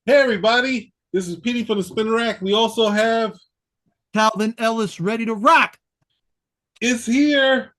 Hey everybody, this is Petey from the Spinner Rack. We also have Calvin Ellis ready to rock. It's Here.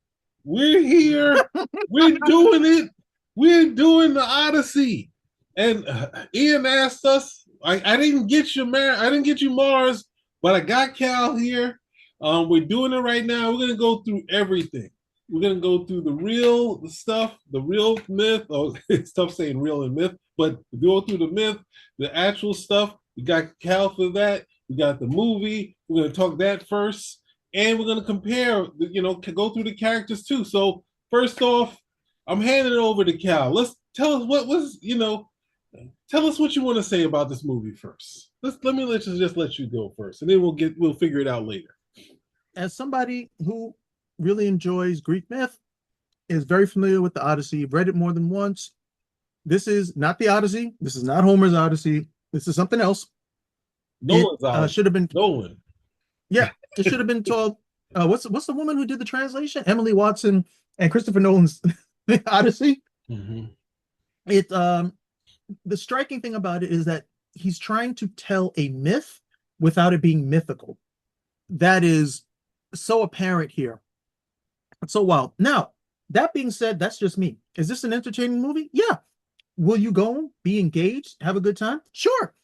We're here. We're doing it. We're doing the Odyssey. And Ian asked us. I didn't get you, man. I didn't get you Mars, but I got Cal here. We're doing it right now. We're gonna go through everything. We're gonna go through the real stuff, the real myth. Oh, it's tough saying real and myth, but go through the myth, the actual stuff. We got Cal for that. We got the movie. We're gonna talk that first, and we're gonna compare. Go through the characters too. So first off, I'm handing it over to Cal. Let's tell us what was tell us what you want to say about this movie first. Let you go first, and then we'll figure it out later. As somebody who really enjoys Greek myth, is very familiar with the Odyssey, read it more than once. This is not the Odyssey. This is not Homer's Odyssey. This is something else. It Nolan's out. should have been, Nolan. yeah, it should have been told. What's the woman who did the translation? Emily Watson and Christopher Nolan's Odyssey. Mm-hmm. It The striking thing about it is that he's trying to tell a myth without it being mythical. That is so apparent here. So wild. Now, that being said, that's just me. Is this an entertaining movie? Yeah. Will you go, be engaged, have a good time? Sure.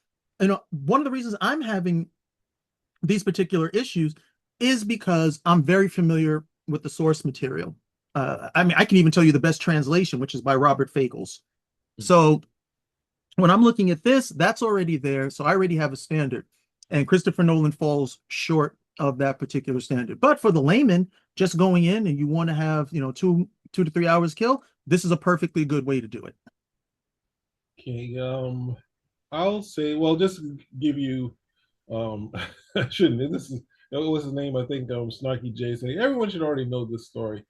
One of the reasons I'm having these particular issues is because I'm very familiar with the source material. I mean, I can even tell you the best translation, which is by Robert Fagles. So when I'm looking at this, that's already there. So I already have a standard. And Christopher Nolan falls short of that particular standard. But for the layman, just going in and you want to have, 2 to 3 hours kill, this is a perfectly good way to do it. Okay. I'll say. Well, just to give you. I shouldn't. This is what's his name? I think Snarky J saying everyone should already know this story,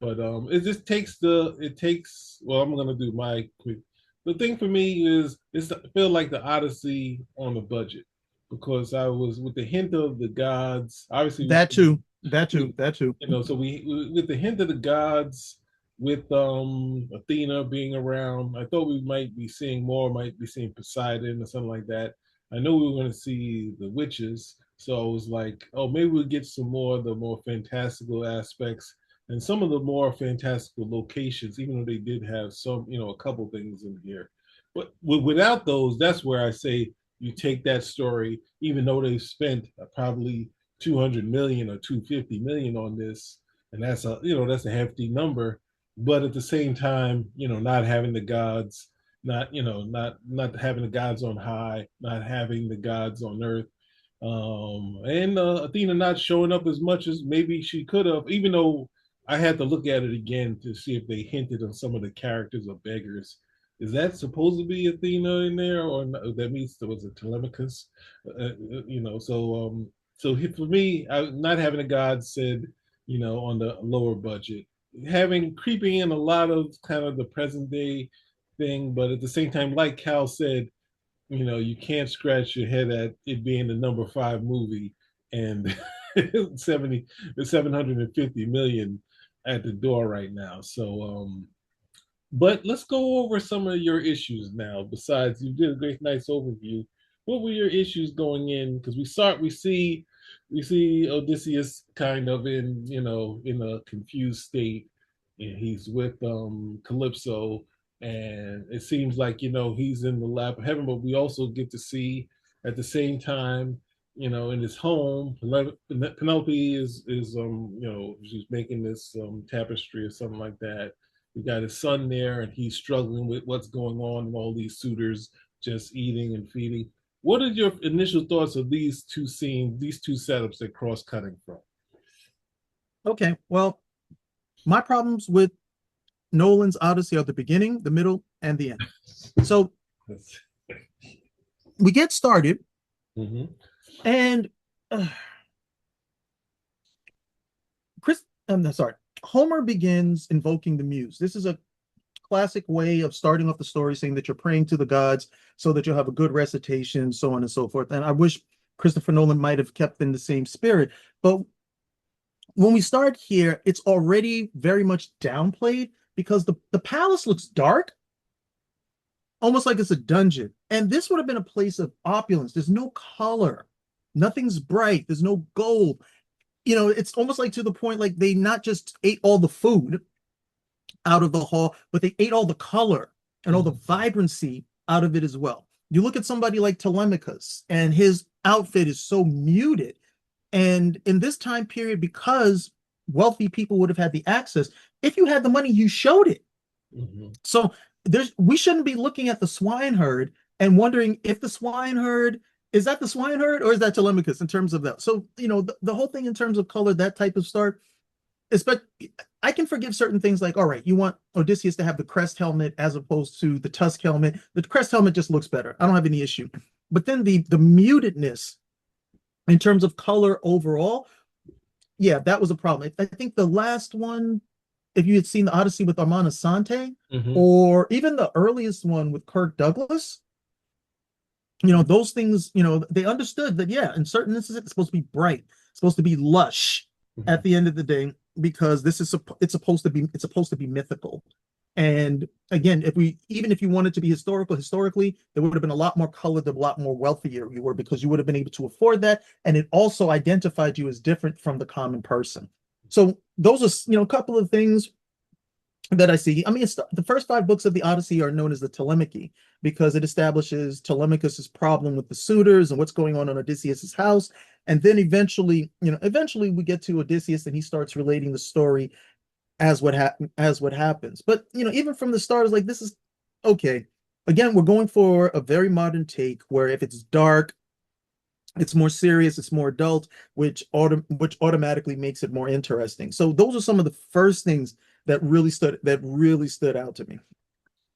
but it just takes the. It takes. Well, I'm gonna do my quick. The thing for me is it's I feel like the Odyssey on a budget because I was with the hint of the gods. Obviously, That too. That too. we That too. so we with the hint of the gods with Athena being around, I thought we might be seeing more, might be seeing Poseidon or something like that. I know we were going to see the witches, so I was like, oh, maybe we'll get some more of the more fantastical aspects and some of the more fantastical locations, even though they did have some, a couple things in here. But without those, that's where I say you take that story, even though they spent probably 200 million or 250 million on this, and that's a hefty number. But at the same time, not having the gods, not having the gods on high, not having the gods on earth, and Athena not showing up as much as maybe she could have, even though I had to look at it again to see if they hinted on some of the characters or beggars. Is that supposed to be Athena in there, or that means there was a Telemachus? So for me, not having a god said, on the lower budget, having creeping in a lot of kind of the present day thing, but at the same time, like Cal said, you can't scratch your head at it being the number five movie and 70 750 million at the door right now. So but let's go over some of your issues now. Besides, you did a great nice overview. What were your issues going in? Because we see Odysseus kind of in a confused state, and he's with Calypso, and it seems like he's in the lap of heaven, but we also get to see at the same time, in his home, Penelope is she's making this tapestry or something like that. We got his son there, and he's struggling with what's going on, and all these suitors just eating and feeding. What are your initial thoughts of these two scenes, these two setups that cross cutting from? Okay. Well, my problems with Nolan's Odyssey are the beginning, the middle, and the end. So we get started, Mm-hmm. and uh, Chris, I'm no, sorry, Homer begins invoking the muse. This is a classic way of starting off the story, saying that you're praying to the gods so that you'll have a good recitation, so on and so forth. And I wish Christopher Nolan might have kept in the same spirit. But when we start here, it's already very much downplayed because the palace looks dark. almost like it's a dungeon. And this would have been a place of opulence. There's no color, nothing's bright, there's no gold. It's almost like to the point like they not just ate all the food out of the hall, but they ate all the color and all the Mhm. vibrancy out of it as well. You look at somebody like Telemachus, and his outfit is so muted. And in this time period, because wealthy people would have had the access, if you had the money, you showed it. Mhm. So we shouldn't be looking at the swineherd and wondering if the swineherd is that the swineherd or is that Telemachus in terms of that. So the whole thing in terms of color, that type of start, but I can forgive certain things like, all right, you want Odysseus to have the crest helmet as opposed to the tusk helmet. The crest helmet just looks better. I don't have any issue. But then the mutedness in terms of color overall, yeah, that was a problem. I think the last one, if you had seen the Odyssey with Armand Assante, Mhm. or even the earliest one with Kirk Douglas, those things, they understood that, yeah, in certain instances, it's supposed to be bright, it's supposed to be lush Mhm. at the end of the day, because it's supposed to be mythical. And again, if you wanted to be historically, there would have been a lot more colored, a lot more wealthier you were, because you would have been able to afford that. And it also identified you as different from the common person. So those are, a couple of things that I see. I mean, the first five books of the Odyssey are known as the Telemachy, because it establishes Telemachus's problem with the suitors and what's going on in Odysseus's house. And then eventually we get to Odysseus, and he starts relating the story as what happens. But even from the start, it's like, this is okay. Again, we're going for a very modern take, where if it's dark, it's more serious, it's more adult, which automatically makes it more interesting. So those are some of the first things that really stood out to me.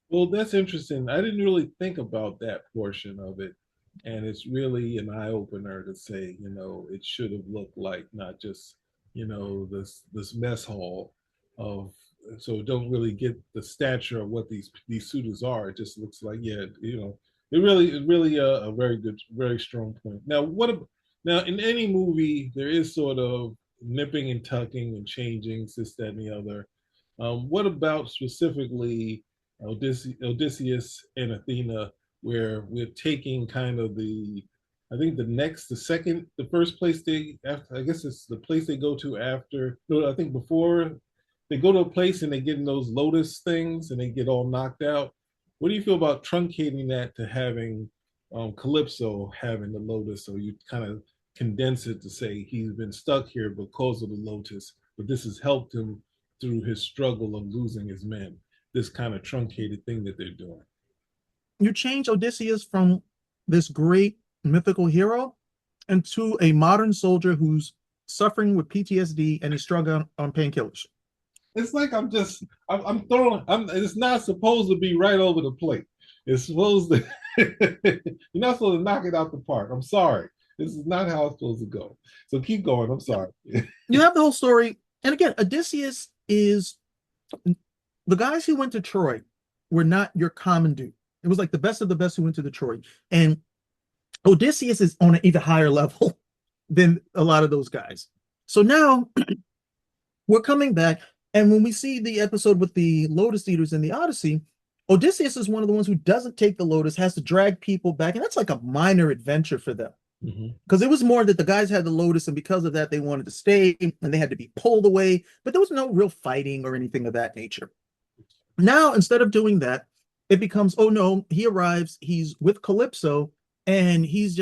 Well, that's interesting. I didn't really think about that portion of it. And it's really an eye opener to say, it should have looked like not just, this mess hall of, so don't really get the stature of what these suitors are. It just looks like, yeah, it really a very good, very strong point. Now in any movie there is sort of nipping and tucking and changing this, that, and the other. What about specifically Odysseus and Athena, where we're taking kind of I think the first place I guess it's the place they go to after, no, I think before they go to a place and they get in those lotus things and they get all knocked out. What do you feel about truncating that to having Calypso having the lotus? So you kind of condense it to say he's been stuck here because of the lotus, but this has helped him through his struggle of losing his men. This kind of truncated thing that they're doing. You change Odysseus from this great mythical hero into a modern soldier who's suffering with PTSD and he's struggling on painkillers. It's like I'm throwing. It's not supposed to be right over the plate. It's supposed to. You're not supposed to knock it out the park. I'm sorry. This is not how it's supposed to go. So keep going. I'm sorry. You have the whole story. And again, Odysseus is the guys who went to Troy were not your common dude. It was like the best of the best who went to Troy. And Odysseus is on an even higher level than a lot of those guys. So now we're coming back. And when we see the episode with the Lotus Eaters in the Odyssey, Odysseus is one of the ones who doesn't take the Lotus, has to drag people back. And that's like a minor adventure for them. Mhm. Because it was more that the guys had the Lotus, and because of that, they wanted to stay and they had to be pulled away. But there was no real fighting or anything of that nature. Now, instead of doing that, it becomes, oh no, he arrives, he's with Calypso, and he's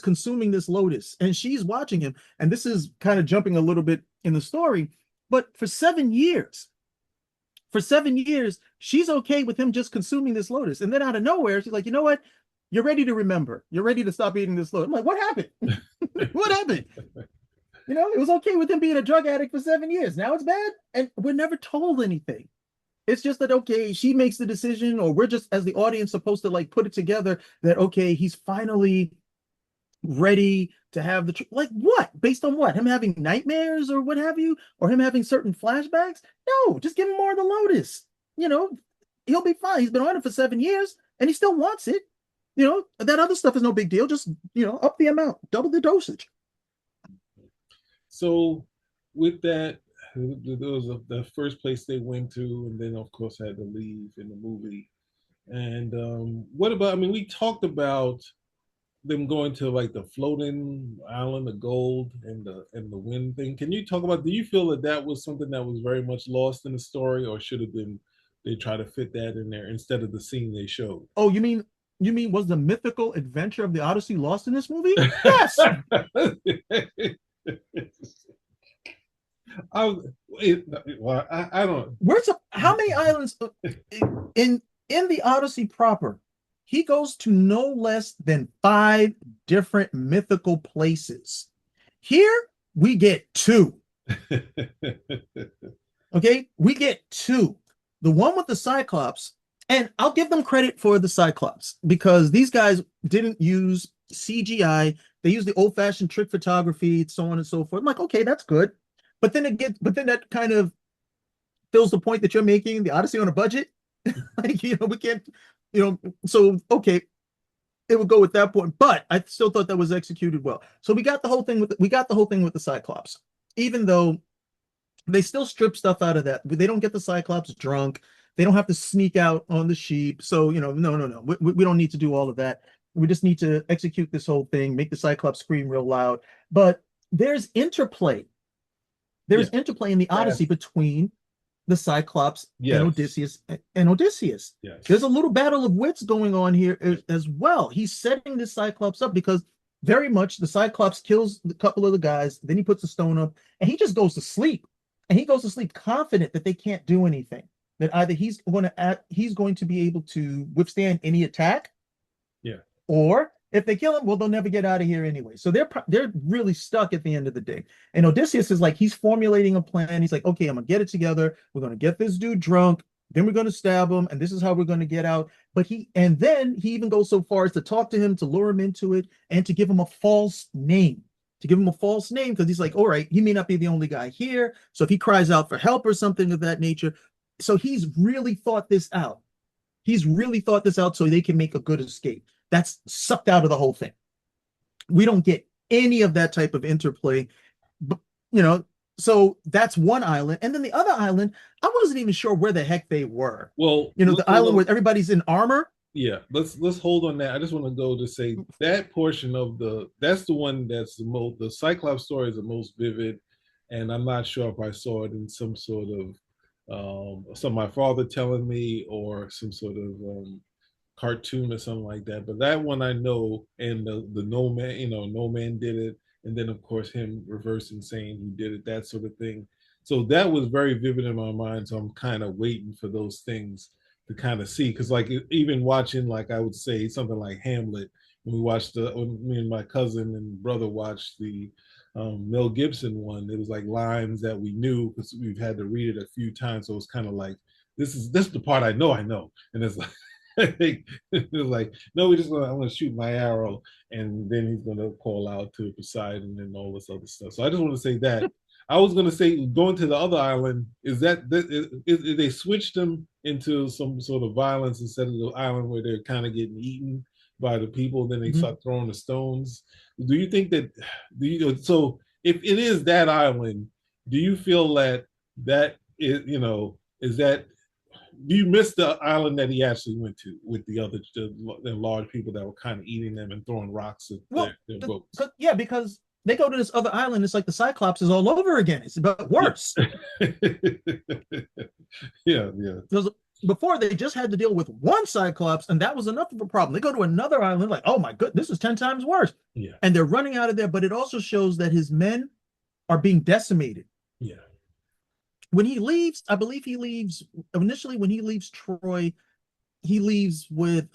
consuming this lotus, and she's watching him. And this is kind of jumping a little bit in the story, but for 7 years, she's okay with him just consuming this lotus. And then out of nowhere, she's like, you know what? You're ready to remember. You're ready to stop eating this lotus. I'm like, what happened? What happened? It was okay with him being a drug addict for 7 years. Now it's bad. And we're never told anything. It's just that, okay, she makes the decision, or we're just as the audience supposed to like put it together that, okay, he's finally ready to have like what? Based on what? Him having nightmares or what have you, or him having certain flashbacks? No, just give him more of the Lotus. You know, he'll be fine. He's been on it for 7 years and he still wants it. That other stuff is no big deal. Just up the amount, double the dosage. So with that, there was the first place they went to, and then of course had to leave in the movie. And what about? I mean, we talked about them going to like the floating island of gold and the wind thing. Can you talk about? Do you feel that that was something that was very much lost in the story, or should have been they try to fit that in there instead of the scene they showed? Oh, you mean was the mythical adventure of the Odyssey lost in this movie? Yes. I, well, I don't. How many islands in the Odyssey proper? He goes to no less than five different mythical places. Here we get two. Okay, we get two. The one with the Cyclops, and I'll give them credit for the Cyclops because these guys didn't use CGI. They used the old-fashioned trick photography, so on and so forth. I'm like, okay, that's good. But then that kind of fills the point that you're making, the Odyssey on a budget. Like, we can't, so okay, it would go with that point. But I still thought that was executed well. So we got the whole thing with the Cyclops, even though they still strip stuff out of that. They don't get the Cyclops drunk. They don't have to sneak out on the sheep. So, no, no, no. We don't need to do all of that. We just need to execute this whole thing, make the Cyclops scream real loud. But there's interplay. Yeah. There's interplay in the Odyssey between the Cyclops and Yes. Odysseus. Yes. There's a little battle of wits going on here as well. He's setting this Cyclops up because very much the Cyclops kills a couple of the guys, then he puts a stone up, and he just goes to sleep. And he goes to sleep confident that they can't do anything. That either he's going to be able to withstand any attack, Yeah. or if they kill him, well, they'll never get out of here anyway. So they're really stuck at the end of the day. And Odysseus is like, he's formulating a plan. He's like, okay, I'm gonna get it together. We're gonna get this dude drunk. Then we're gonna stab him, and this is how we're gonna get out. And then he even goes so far as to talk to him, to lure him into it, and to give him a false name. To give him a false name because he's like, all right, he may not be the only guy here. So if he cries out for help or something of that nature, so he's really thought this out. He's really thought this out so they can make a good escape. That's sucked out of the whole thing. We don't get any of that type of interplay, but so that's one island. And then the other island, I wasn't even sure where the heck they were. Well, the island where everybody's in armor. Yeah, let's hold on that. I just want to go to say that portion of that's the one that's the Cyclops story is the most vivid, and I'm not sure if I saw it in some sort of some my father telling me or some sort of cartoon or something like that. But that one I know, and the no man, no man did it, and then of course him reversing saying who did it, that sort of thing. So that was very vivid in my mind. So I'm kind of waiting for those things to kind of see, because like even watching, like I would say something like Hamlet, when me and my cousin and brother watched the Mel Gibson one, it was like lines that we knew because we've had to read it a few times. So it's kind of like this is the part I know, and it's like it was like, no, I'm gonna shoot my arrow, and then he's gonna call out to Poseidon and all this other stuff. So I just want to say that. I was gonna say going to the other island is they switched them into some sort of violence instead of the island where they're kind of getting eaten by the people, then they start throwing the stones. Do you think that so if it is that island, do you feel that is that do you miss the island that he actually went to with the large people that were kind of eating them and throwing rocks at their boats? Yeah, because they go to this other island. It's like the Cyclops is all over again. It's about worse. Yeah. Because before they just had to deal with one Cyclops, and that was enough of a problem. They go to another island, like, oh my god, this is 10 times worse. Yeah. And they're running out of there, but it also shows that his men are being decimated. Yeah. When he leaves, I believe he leaves initially when he leaves Troy, he leaves with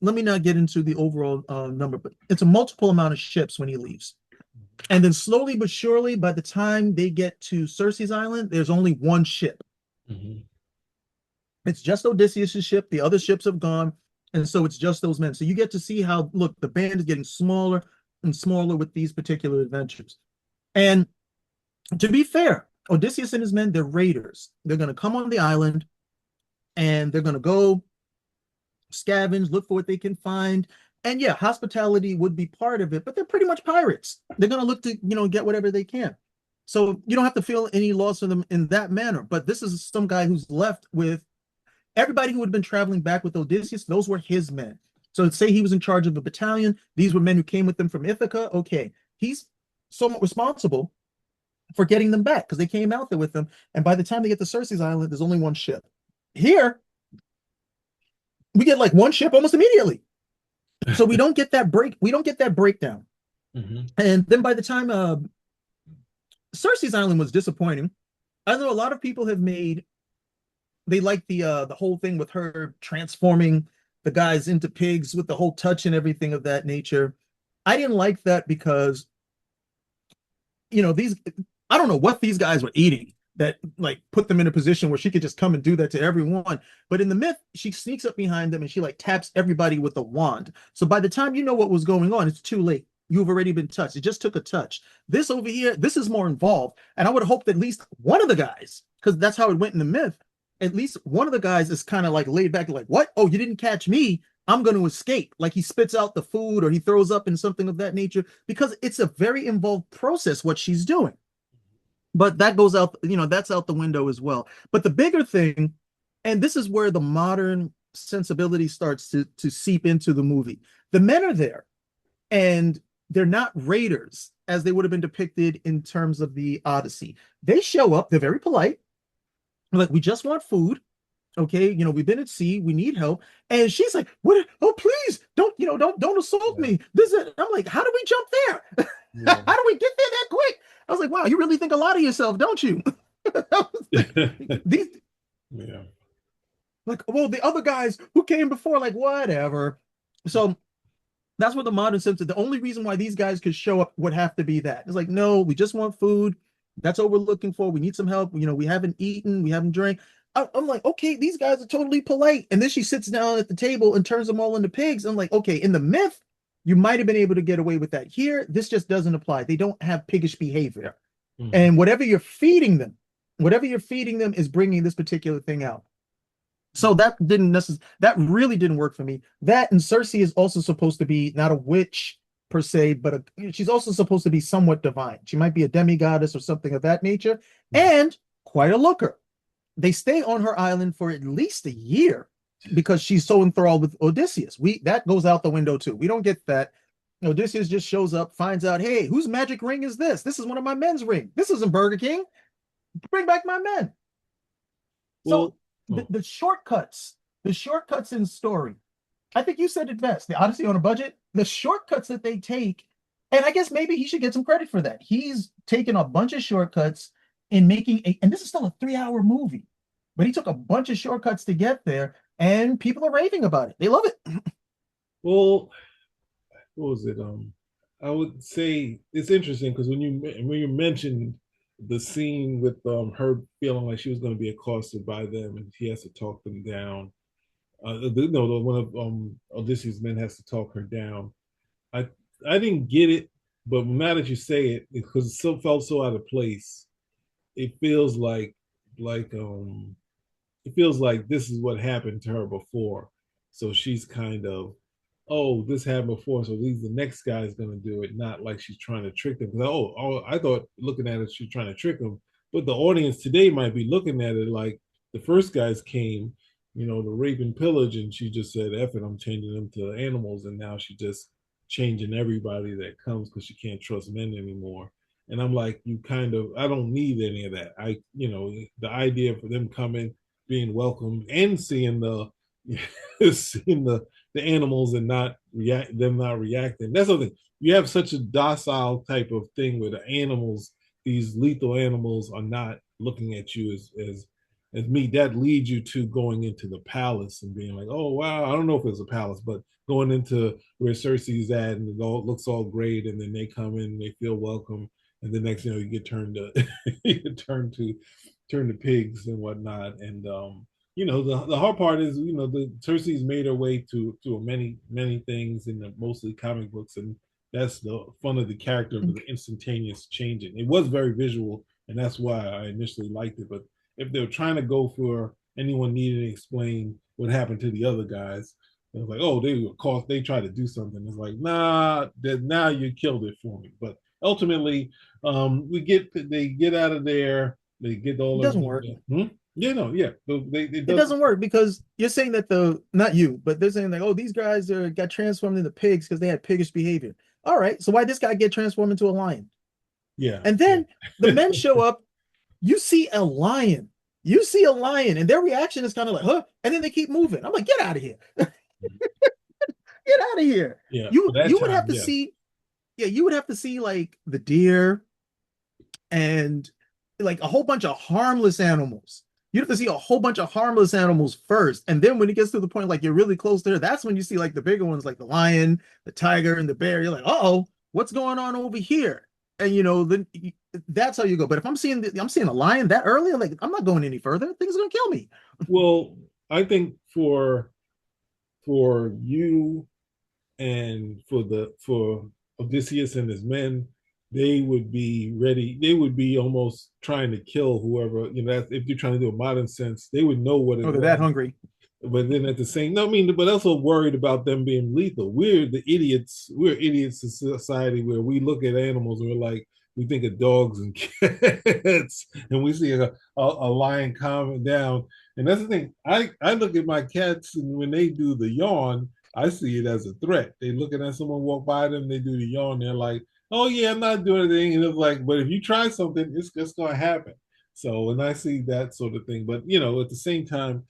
let me not get into the overall number, but it's a multiple amount of ships when he leaves. And then slowly but surely, by the time they get to Circe's island, there's only one ship. Mm-hmm. It's just Odysseus' ship. The other ships have gone. And so it's just those men. So you get to see how, look, the band is getting smaller and smaller with these particular adventures. And to be fair, Odysseus and his men, they're raiders. They're going to come on the island and they're going to go scavenge, look for what they can find. And yeah, hospitality would be part of it, but they're pretty much pirates. They're going to look to, get whatever they can. So you don't have to feel any loss for them in that manner. But this is some guy who's left with Everybody who had been traveling back with Odysseus, those were his men. So say he was in charge of a battalion. These were men who came with him from Ithaca. Okay, he's somewhat responsible for getting them back because they came out there with them. And by the time they get to Circe's island, there's only one ship. Here, we get like one ship almost immediately. So we don't get that break. We don't get that breakdown. Mm-hmm. And then by the time Circe's island was disappointing, I know a lot of people have made they like the whole thing with her transforming the guys into pigs with the whole touch and everything of that nature. I didn't like that because these I don't know what these guys were eating that like put them in a position where she could just come and do that to everyone. But in the myth, she sneaks up behind them and she like taps everybody with a wand. So by the time you know what was going on, it's too late. You've already been touched. It just took a touch. This over here, this is more involved. And I would have hoped that at least one of the guys, because that's how it went in the myth, at least one of the guys is kind of like laid back, like, what? Oh, you didn't catch me. I'm going to escape. Like he spits out the food or he throws up in something of that nature because it's a very involved process what she's doing. But that goes out, that's out the window as well. But the bigger thing, and this is where the modern sensibility starts to seep into the movie. The men are there and they're not raiders as they would have been depicted in terms of the Odyssey. They show up, they're very polite. Like, we just want food. Okay, we've been at sea, we need help. And she's like, what? Oh, please don't assault me. This is I'm like, how do we jump there? Yeah. How do we get there that quick? I was like, wow, you really think a lot of yourself, don't you? These Yeah. like, well, the other guys who came before, like, whatever. So that's what the modern sense of the only reason why these guys could show up would have to be that. It's like, no, we just want food. That's what we're looking for. We need some help. We haven't eaten, we haven't drank. I'm like, okay, these guys are totally polite. And then she sits down at the table and turns them all into pigs. I'm like, okay, in the myth, you might have been able to get away with that. Here, this just doesn't apply. They don't have piggish behavior. Mm-hmm. And whatever you're feeding them is bringing this particular thing out. So that really didn't work for me. That and Circe is also supposed to be not a witch per se, but she's also supposed to be somewhat divine. She might be a demigoddess or something of that nature, and quite a looker. They stay on her island for at least a year because she's so enthralled with Odysseus. That goes out the window too. We don't get that. Odysseus just shows up, finds out, hey, whose magic ring is this? This is one of my men's ring. This isn't Burger King. Bring back my men. So the shortcuts in story. I think you said it best. The Odyssey on a budget, the shortcuts that they take, and I guess maybe he should get some credit for that. He's taken a bunch of shortcuts in and this is still a 3-hour movie, but he took a bunch of shortcuts to get there, and people are raving about it. They love it. Well, what was it? I would say it's interesting because when you mentioned the scene with her feeling like she was going to be accosted by them and he has to talk them down. One of Odysseus' men has to talk her down. I I didn't get it, but now that you say it, because it still felt so out of place, it feels like it feels like this is what happened to her before. So she's kind of, oh, this happened before, so the next guy is going to do it. Not like she's trying to trick them. I thought looking at it, she's trying to trick them. But the audience today might be looking at it like the first guys came, the rape and pillage, and she just said, "F it, I'm changing them to animals," and now she just changing everybody that comes because she can't trust men anymore. And I'm like, I don't need any of that. The idea for them coming, being welcome, and seeing the seeing the animals and not reacting. That's the thing. You have such a docile type of thing where the animals, these lethal animals, are not looking at you as me. That leads you to going into the palace and being like, oh wow, I don't know if it's a palace, but going into where Cersei's at and it all looks all great, and then they come in and they feel welcome, and the next you get turned to you get turned to pigs and whatnot. And the hard part is the Cersei's made her way to many things in the mostly comic books, and that's the fun of the character, of the instantaneous changing. It was very visual, and that's why I initially liked it. But if they were trying to go for anyone needing to explain what happened to the other guys, it was like, oh, they were caught, they tried to do something. It's like, nah, now you killed it for me. But ultimately, they get out of there. They get all It of doesn't work. Hmm? Yeah, no, yeah. It It doesn't. doesn't work because you're saying that not you, but they're saying like, oh, these guys got transformed into pigs because they had piggish behavior. All right, so why this guy get transformed into a lion? Yeah, And yeah. then the men show up. You see a lion. You see a lion, and their reaction is kind of like, huh? And then they keep moving. I'm like, get out of here. Get out of here. Yeah, for You that would have time, to yeah. see, yeah, you would have to see like the deer and like a whole bunch of harmless animals. You have to see a whole bunch of harmless animals first. And then when it gets to the point like you're really close there, that's when you see like the bigger ones like the lion, the tiger, and the bear. You're like, oh, what's going on over here? And then that's how you go. But if I'm seeing a lion that early, I'm like, I'm not going any further. Things are gonna kill me. Well, I think for you and for Odysseus and his men, they would be ready. They would be almost trying to kill whoever. That's, if you're trying to do a modern sense, they would know what it Oh, they're was. that hungry. But then at the same, no, I mean, but also worried about them being lethal. We're the idiots. We're idiots in society where we look at animals and we're like, we think of dogs and cats, and we see a lion calming down. And that's the thing. I look at my cats, and when they do the yawn, I see it as a threat. They looking at someone walk by them, they do the yawn, they're like, "Oh yeah, I'm not doing anything." And it's like, but if you try something, it's just going to happen. So when I see that sort of thing, but at the same time,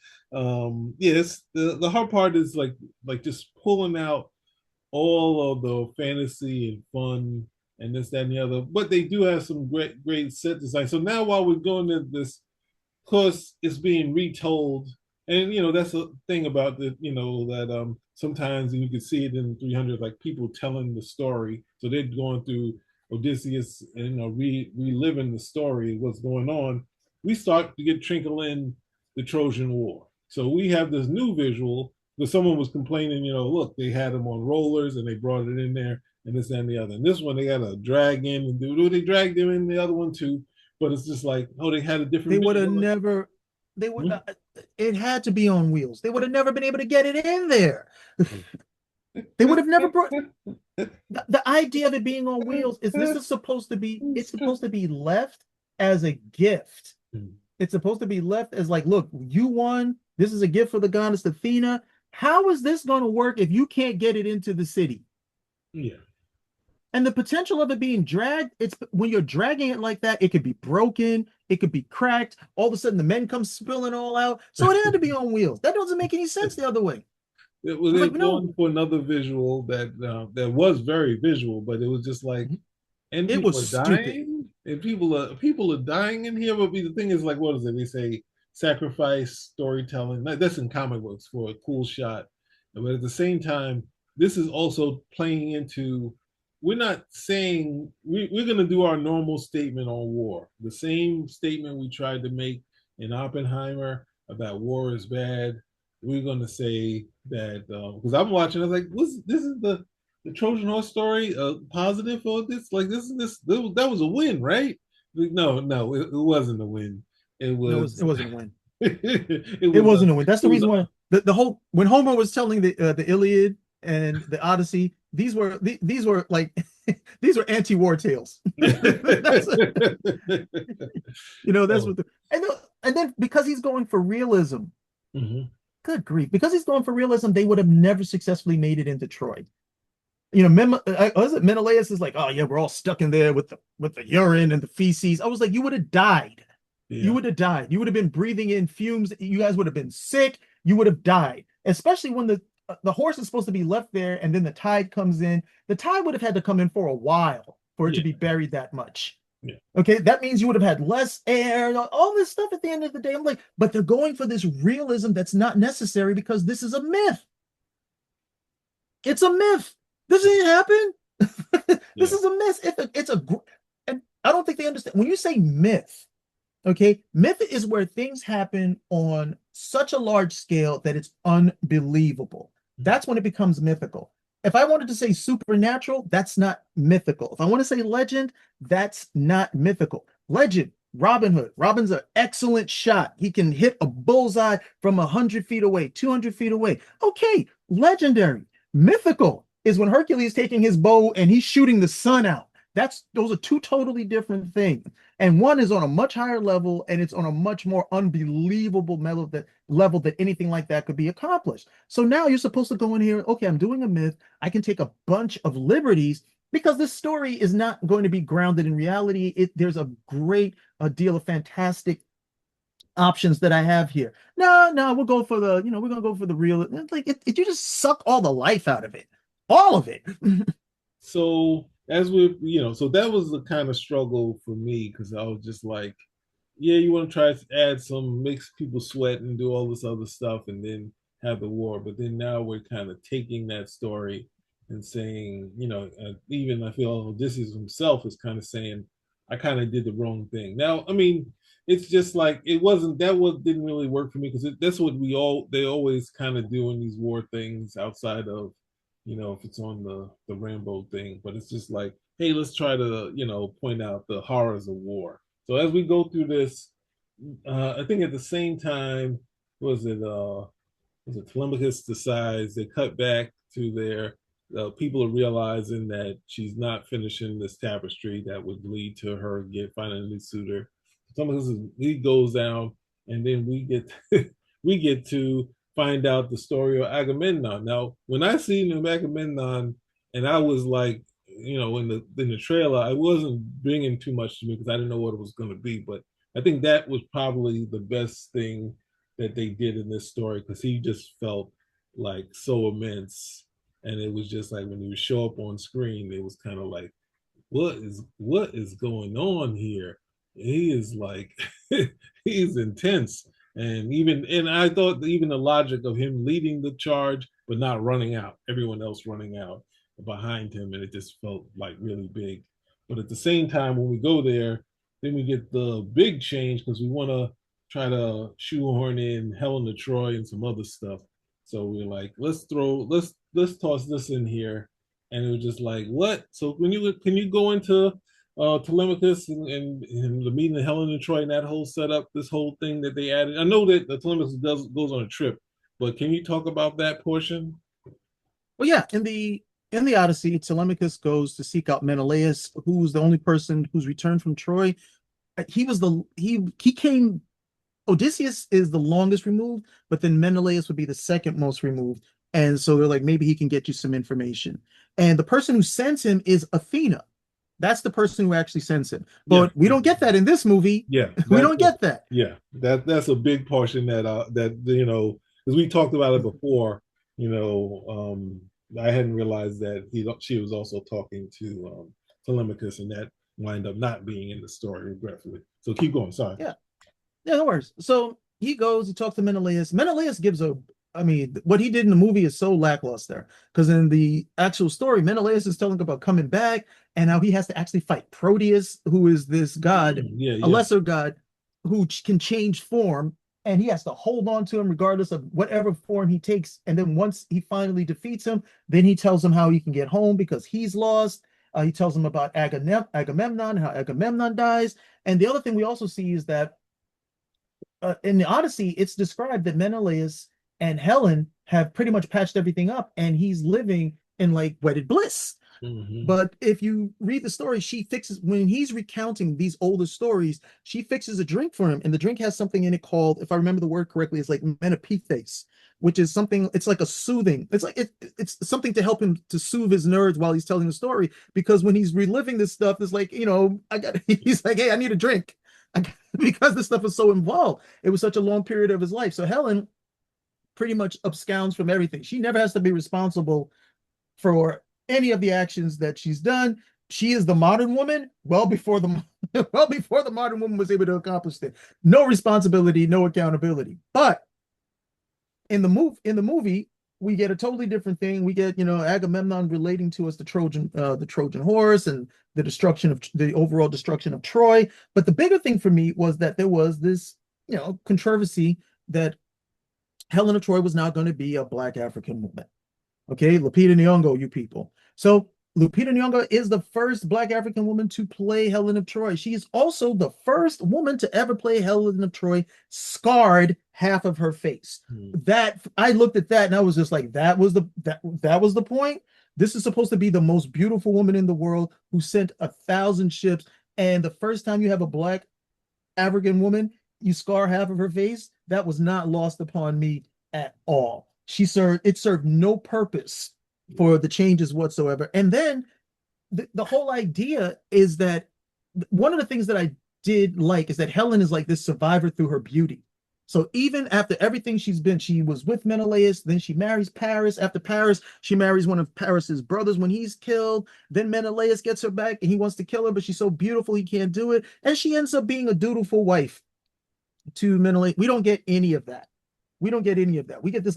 yes, the hard part is like just pulling out all of the fantasy and fun and this, that, and the other. But they do have some great set design. So now while we're going to this, of course, it's being retold, and that's a thing about the that sometimes, and you can see it in 300, like people telling the story. So they're going through Odysseus and reliving the story, what's going on. We start to get trickle in the Trojan War. So we have this new visual, but someone was complaining, look, they had them on rollers and they brought it in there and this and the other. And this one they got to drag in and do. They dragged them in the other one too, but it's just like, oh, they had a They different would have visual. Like, never. They would. hmm? It had to be on wheels. They would have never been able to get it in there. They would have never brought the idea of it being on wheels is this is supposed to be it's supposed to be left as a gift. It's supposed to be left as like, look, you won. This is a gift for the goddess Athena. How is this going to work if you can't get it into the city? Yeah. And the potential of it being dragged, it's when you're dragging it like that, it could be broken, it could be cracked. All of a sudden, the men come spilling all out. So it had to be on wheels. That doesn't make any sense the other way. It was I was they like, no, going for another visual that was very visual, but it was just like, and it people was are stupid. dying, and people are dying in here. But the thing is, like, what is it? They say sacrifice storytelling. That's in comic books for a cool shot, but at the same time, this is also playing into. We're not saying we're going to do our normal statement on war. The same statement we tried to make in Oppenheimer about war is bad. We're going to say that because I'm watching. I was like, this is the Trojan horse story positive for this? Like that was a win, right? Like, no, no, it wasn't a win. It No, was it wasn't a win. it It was wasn't a win. That's it the was reason why the whole when Homer was telling the Iliad and the Odyssey, these were like these were anti-war tales. That's that's oh. what and then because he's going for realism, Mm-hmm. good grief, because he's going for realism, they would have never successfully made it into Troy. Was it Menelaus is like, oh yeah, we're all stuck in there with the urine and the feces. I was like, you would have died. You Yeah, would have died. You would have been breathing in fumes. You guys would have been sick. You would have died. Especially when the horse is supposed to be left there and then the tide comes in. The tide would have had to come in for a while for it to yeah, be buried that much. yeah, Okay, that means you would have had less air, all this stuff at the end of the day. I'm like, but they're going for this realism that's not necessary because this is a myth. It's a myth. This didn't happen. This yeah. is a myth. And I don't think they understand. When you say myth, okay, myth is where things happen on such a large scale that it's unbelievable. That's when it becomes mythical. If I wanted to say supernatural, that's not mythical. If I want to say legend, that's not mythical. Legend, Robin Hood. Robin's an excellent shot. He can hit a bullseye from 100 feet away, 200 feet away. Okay, legendary. Mythical is when Hercules is taking his bow and he's shooting the sun out. Those are two totally different things. And one is on a much higher level, and it's on a much more unbelievable level that anything like that could be accomplished. So now you're supposed to go in here, okay, I'm doing a myth. I can take a bunch of liberties because this story is not going to be grounded in reality. There's a great a deal of fantastic options that I have here. No, no, we'll go for we're gonna go for the real. Like you just suck all the life out of it, all of it. So as we, so that was the kind of struggle for me because I was just like, yeah, you want to try to add some, make people sweat and do all this other stuff, and then have the war. But then now we're kind of taking that story and saying, even I feel Odysseus himself is kind of saying, I kind of did the wrong thing. Now, I mean, it's just like it wasn't that was didn't really work for me because that's what they always kind of do in these war things outside of, if it's on the Rambo thing. But it's just like, hey, let's try to point out the horrors of war. So as we go through this, I think at the same time, was it Telemachus decides they cut back to their people are realizing that she's not finishing this tapestry that would lead to her finding a new suitor. Telemachus he goes down, and then we get we get to find out the story of Agamemnon. Now, when I seen him Agamemnon, and I was like, in the trailer, I wasn't bringing too much to me because I didn't know what it was going to be. But I think that was probably the best thing that they did in this story because he just felt like so immense, and it was just like when he would show up on screen, it was kind of like, what is going on here? He is like he's intense, and I thought even the logic of him leading the charge but not running out, everyone else running out behind him, and it just felt like really big. But at the same time, when we go there, then we get the big change because we want to try to shoehorn in Helen of Troy and some other stuff. So we're like, let's toss this in here, and it was just like, what? So can you go into Telemachus and the meeting of Helen of Troy and that whole setup, this whole thing that they added? I know that the Telemachus goes on a trip, but can you talk about that portion? Well, yeah, in the Odyssey, Telemachus goes to seek out Menelaus, who's the only person who's returned from Troy. He was the he came. Odysseus is the longest removed, but then Menelaus would be the second most removed. And so they're like, maybe he can get you some information. And the person who sends him is Athena. That's the person who actually sends him. Yeah, But we don't get that in this movie. yeah, We don't get that. yeah, that's a big portion that because we talked about it before. I hadn't realized that she was also talking to Telemachus, and that wind up not being in the story, regretfully. So keep going. Sorry. Yeah. Yeah, no worries. So he goes, he talks to Menelaus. Menelaus gives I mean, what he did in the movie is so lackluster because in the actual story, Menelaus is telling about coming back and how he has to actually fight Proteus, who is this god, Yeah, a yeah. lesser god who can change form, and he has to hold on to him regardless of whatever form he takes. And then once he finally defeats him, then he tells him how he can get home because he's lost. He tells him about Agamemnon, how Agamemnon dies. And the other thing we also see is that in the Odyssey, it's described that Menelaus and Helen have pretty much patched everything up, and he's living in like wedded bliss. Mm-hmm. But if you read the story, she fixes when he's recounting these older stories, she fixes a drink for him, and the drink has something in it called, if I remember the word correctly, it's like menopithase, which is something. It's like a soothing. It's like it's something to help him to soothe his nerves while he's telling the story. Because when he's reliving this stuff, it's like I got. He's like, hey, I need a drink, because this stuff is so involved. It was such a long period of his life. So Helen pretty much absconds from everything. She never has to be responsible for any of the actions that she's done. She is the modern woman well before the well before the modern woman was able to accomplish it. No responsibility, no accountability. But in the movie, we get a totally different thing. We get Agamemnon relating to us the Trojan horse and the overall destruction of Troy. But the bigger thing for me was that there was this controversy that Helen of Troy was now going to be a Black African woman. Okay, Lupita Nyong'o, you people. So Lupita Nyong'o is the first Black African woman to play Helen of Troy. She is also the first woman to ever play Helen of Troy, scarred half of her face. Hmm. That I looked at that and I was just like, that was the point. This is supposed to be the most beautiful woman in the world who sent 1,000 ships, and the first time you have a Black African woman, you scar half of her face. That was not lost upon me at all. It served no purpose for the changes whatsoever. And then the whole idea is that one of the things that I did like is that Helen is like this survivor through her beauty. So even after everything she's been, she was with Menelaus, then she marries Paris. After Paris, she marries one of Paris's brothers when he's killed. Then Menelaus gets her back and he wants to kill her, but she's so beautiful he can't do it. And she ends up being a dutiful wife to Menelaus. We don't get any of that. We don't get any of that. We get this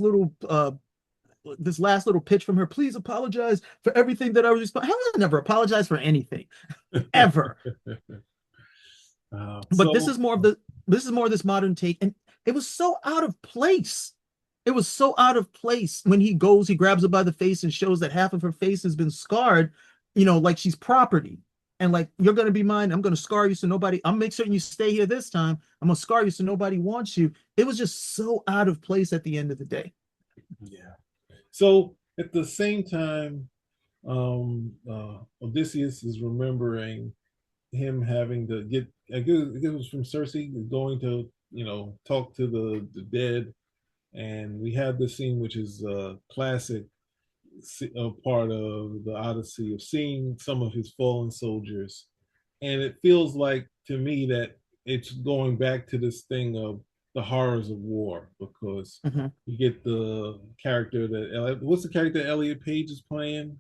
last little pitch from her. Please apologize for everything that I was responsible. Helen never apologized for anything, ever. But So this is more of this modern take, and it was so out of place. It was so out of place when he grabs her by the face and shows that half of her face has been scarred, like she's property. And like, you're gonna be mine. I'm gonna scar you so nobody. I'll make certain you stay here this time. I'm gonna scar you so nobody wants you. It was just so out of place at the end of the day. yeah. So at the same time, Odysseus is remembering him having to get. I guess it was from Cersei going to talk to the dead, and we have this scene which is a classic part of the Odyssey of seeing some of his fallen soldiers, and it feels like to me that it's going back to this thing of the horrors of war because Mhm. you get the character that what's the character Elliot Page is playing? Uh,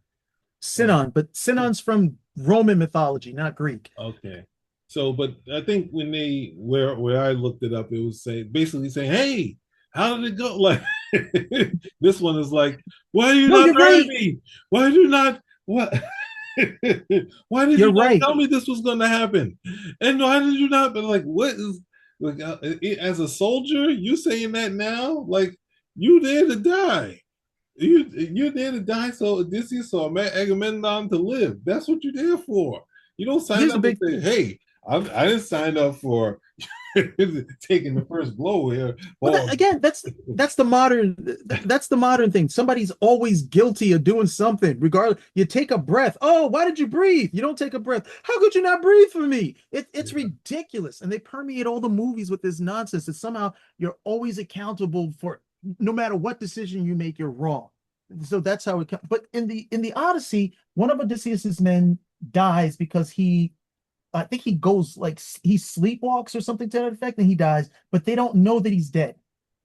Sinon, but Sinon's from Roman mythology, not Greek. okay, so but I think when they where I looked it up, it was basically saying, "Hey, how did it go?" Like this one is like, "Why do you No, not you're marry right. me? Why do you not what?" Why did you You're not right. tell me this was going to happen? And why did you not? But like, what is like as a soldier, you saying that now? Like, you there to die. You're there to die. So Odysseus or Agamemnon to live. That's what you're there for. You don't sign Here's the up and big say, "Hey, I didn't sign up for taking the first blow here." Well, Or again, that's the modern thing. Somebody's always guilty of doing something. Regardless, you take a breath. Oh, why did you breathe? You don't take a breath. How could you not breathe for me? It's yeah, ridiculous, and they permeate all the movies with this nonsense. That somehow you're always accountable for no matter what decision you make, you're wrong. So that's how it. But in the Odyssey, one of Odysseus's men dies because I think he goes like he sleepwalks or something to that effect, and he dies. But they don't know that he's dead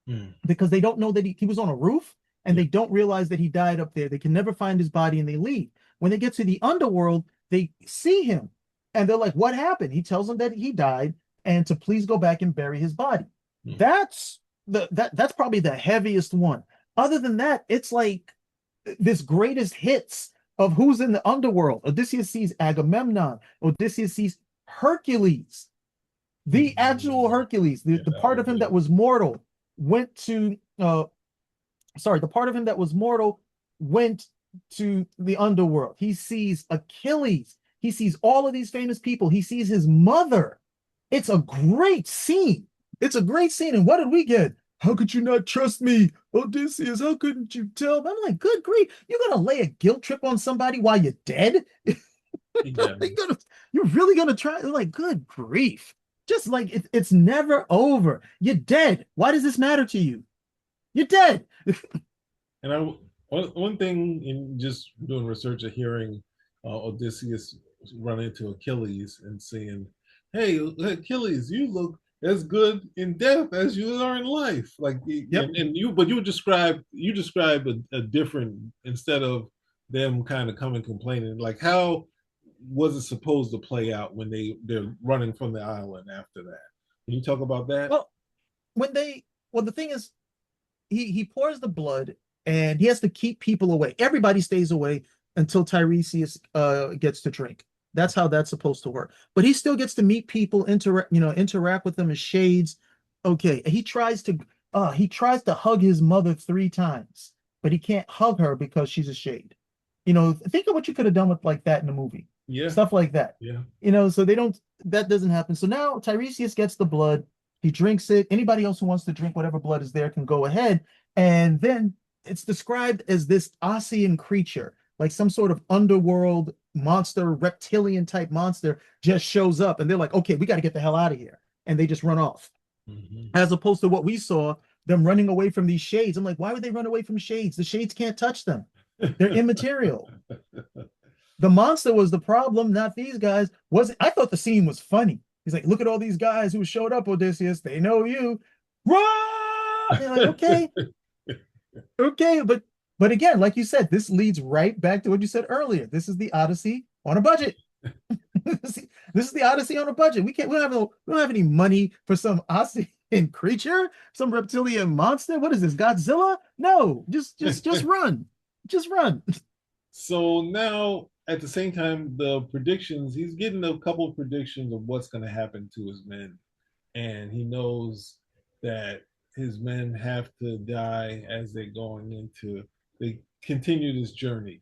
mm, because they don't know that he was on a roof, and yeah, they don't realize that he died up there. They can never find his body, and they leave. When they get to the underworld, they see him, and they're like, "What happened?" He tells them that he died, and to please go back and bury his body. mm, That's that's probably the heaviest one. Other than that, it's like this greatest hits of who's in the underworld. Odysseus sees Agamemnon. Odysseus sees Hercules, the actual mm, Hercules, yeah. the That part was of him that it. was mortal went to the part of him that was mortal went to the underworld. He sees Achilles. He sees all of these famous people. He sees his mother. It's a great scene. It's a great scene. And what did we get? How could you not trust me, Odysseus? How couldn't you tell? I'm like, good grief. You're gonna lay a guilt trip on somebody while you're dead? Yeah. gonna, you're really gonna try? Like, good grief. Just like it's never over. You're dead. Why does this matter to you? You're dead. And one thing in just doing research of hearing Odysseus run into Achilles and saying, "Hey, Achilles, you look as good in death as you are in life." Like, Yep. and but you describe a different instead of them kind of coming complaining. Like, how was it supposed to play out when they're running from the island after that? Can you talk about that? Well, when they well, the thing is, he pours the blood and he has to keep people away. Everybody stays away until Tiresias gets to drink. That's how that's supposed to work. But he still gets to meet people, interact with them as shades. Okay, he tries to hug his mother 3 times, but he can't hug her because she's a shade. Think of what you could have done with like that in the movie, Yeah, stuff like that. yeah. So they don't, that doesn't happen. So now Tiresias gets the blood, he drinks it. Anybody else who wants to drink whatever blood is there can go ahead. And then it's described as this Ossian creature, like some sort of underworld monster, reptilian type monster, just shows up, and they're like, okay, we got to get the hell out of here. And they just run off. Hmm. As opposed to what we saw, them running away from these shades. I'm like, why would they run away from shades? The shades can't touch them. They're immaterial. The monster was the problem, not these guys. Was it? I thought the scene was funny. He's like, look at all these guys who showed up, Odysseus. They know you. Run! They're like, okay, okay, but again, like you said, this leads right back to what you said earlier. This is the Odyssey on a budget. This is the Odyssey on a budget. We don't have any money for some Ossian creature, some reptilian monster. What is this? Godzilla? No, just run. Just run. So now, at the same time, the predictions, he's getting a couple of predictions of what's going to happen to his men. And he knows that his men have to die as they're going into, they continue this journey.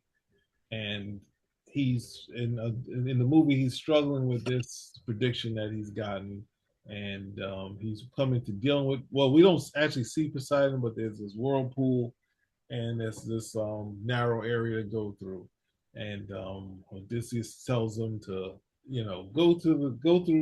And he's in the movie, he's struggling with this prediction that he's gotten. And he's coming to dealing with, well, we don't actually see Poseidon, but there's this whirlpool and there's this narrow area to go through. And Odysseus tells them to, go through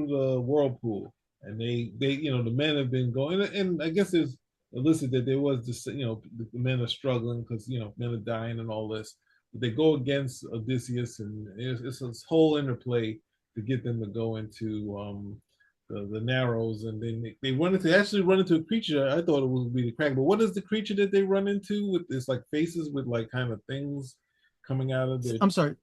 the whirlpool. And they, the men have been going, and I guess there's listed that there was this, the men are struggling because men are dying and all this. But they go against Odysseus, and it's this whole interplay to get them to go into the narrows, and then they actually run into a creature. I thought it would be the crack, but what is the creature that they run into with this like faces with like kind of things coming out of their, I'm sorry.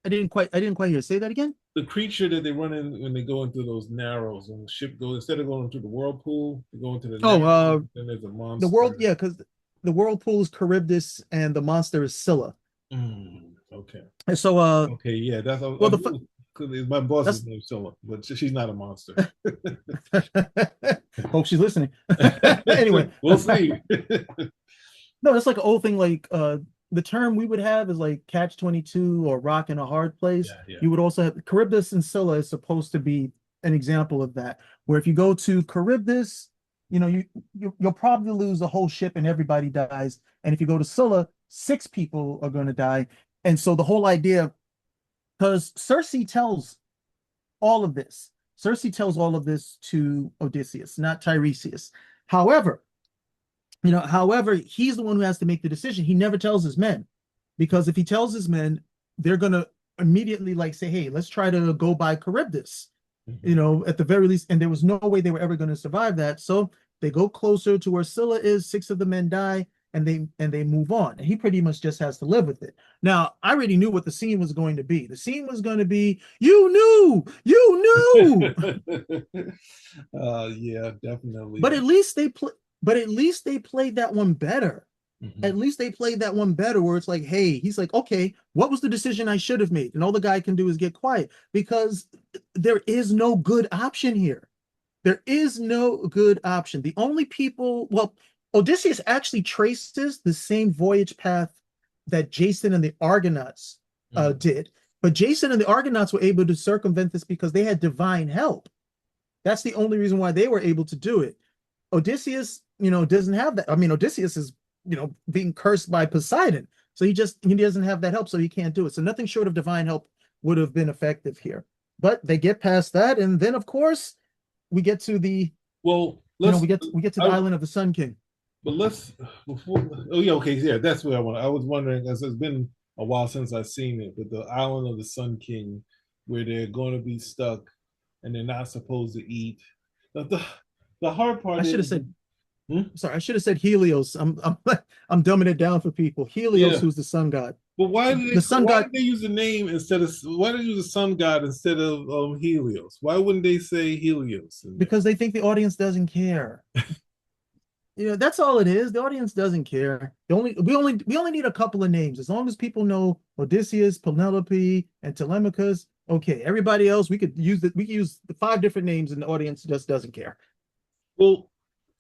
I didn't quite hear. Say that again. the creature that they run in when they go into those narrows, and the ship goes, instead of going into the whirlpool, they go into the Oh, narrows, and there's a the world, monster. yeah, because the whirlpool is Charybdis and the monster is Scylla. Okay. And so, Okay, yeah, that's well, I knew, because my boss is that's named Scylla, but she's not a monster. hope she's listening. Anyway, We'll see. no, that's like an old thing. Like the term we would have is like catch 22 or rock in a hard place. Yeah, yeah. You would also have Charybdis and Scylla is supposed to be an example of that. Where if you go to Charybdis, you'll probably lose the whole ship and everybody dies. And if you go to Scylla, six people are going to die. And so the whole idea, because Circe tells all of this to Odysseus, not Tiresias. However, however, he's the one who has to make the decision. He never tells his men, because if he tells his men, they're gonna immediately like say, "Hey, let's try to go by Charybdis," Mhm. at the very least. And there was no way they were ever going to survive that. So they go closer to where Scylla is. Six of the men die, and they move on. And he pretty much just has to live with it. Now, I already knew what the scene was going to be. The scene was going to be, you knew. Yeah, But definitely. at least they play. But at least they played that one better. Mhm. At least they played that one better, where it's like, hey, he's like, okay, what was the decision I should have made? And all the guy can do is get quiet, because there is no good option here. There is no good option. The only people, well, Odysseus actually traces the same voyage path that Jason and the Argonauts Mhm. did. But Jason and the Argonauts were able to circumvent this because they had divine help. That's the only reason why they were able to do it. Odysseus, doesn't have that. I mean, Odysseus is, being cursed by Poseidon. So he doesn't have that help, so he can't do it. So nothing short of divine help would have been effective here. But they get past that, and then of course we get to the, Well, let's. we get to the I, island of the Sun King. but let's before. Oh yeah, okay, yeah, that's what I want. I was wondering, as it's been a while since I've seen it, but the island of the Sun King, where they're going to be stuck and they're not supposed to eat. The hard I part should is, have said, hmm? sorry, I should have said Helios. I'm dumbing it down for people. Helios, Yeah. who's the sun god. But The sun why god, did they use the name instead of, why did they use the sun god instead of Helios? Why wouldn't they say Helios in there? because they think the audience doesn't care. That's all it is. The audience doesn't care. We only need a couple of names. As long as people know Odysseus, Penelope, and Telemachus. Okay, everybody else we could use the five different names, and the audience just doesn't care. Well,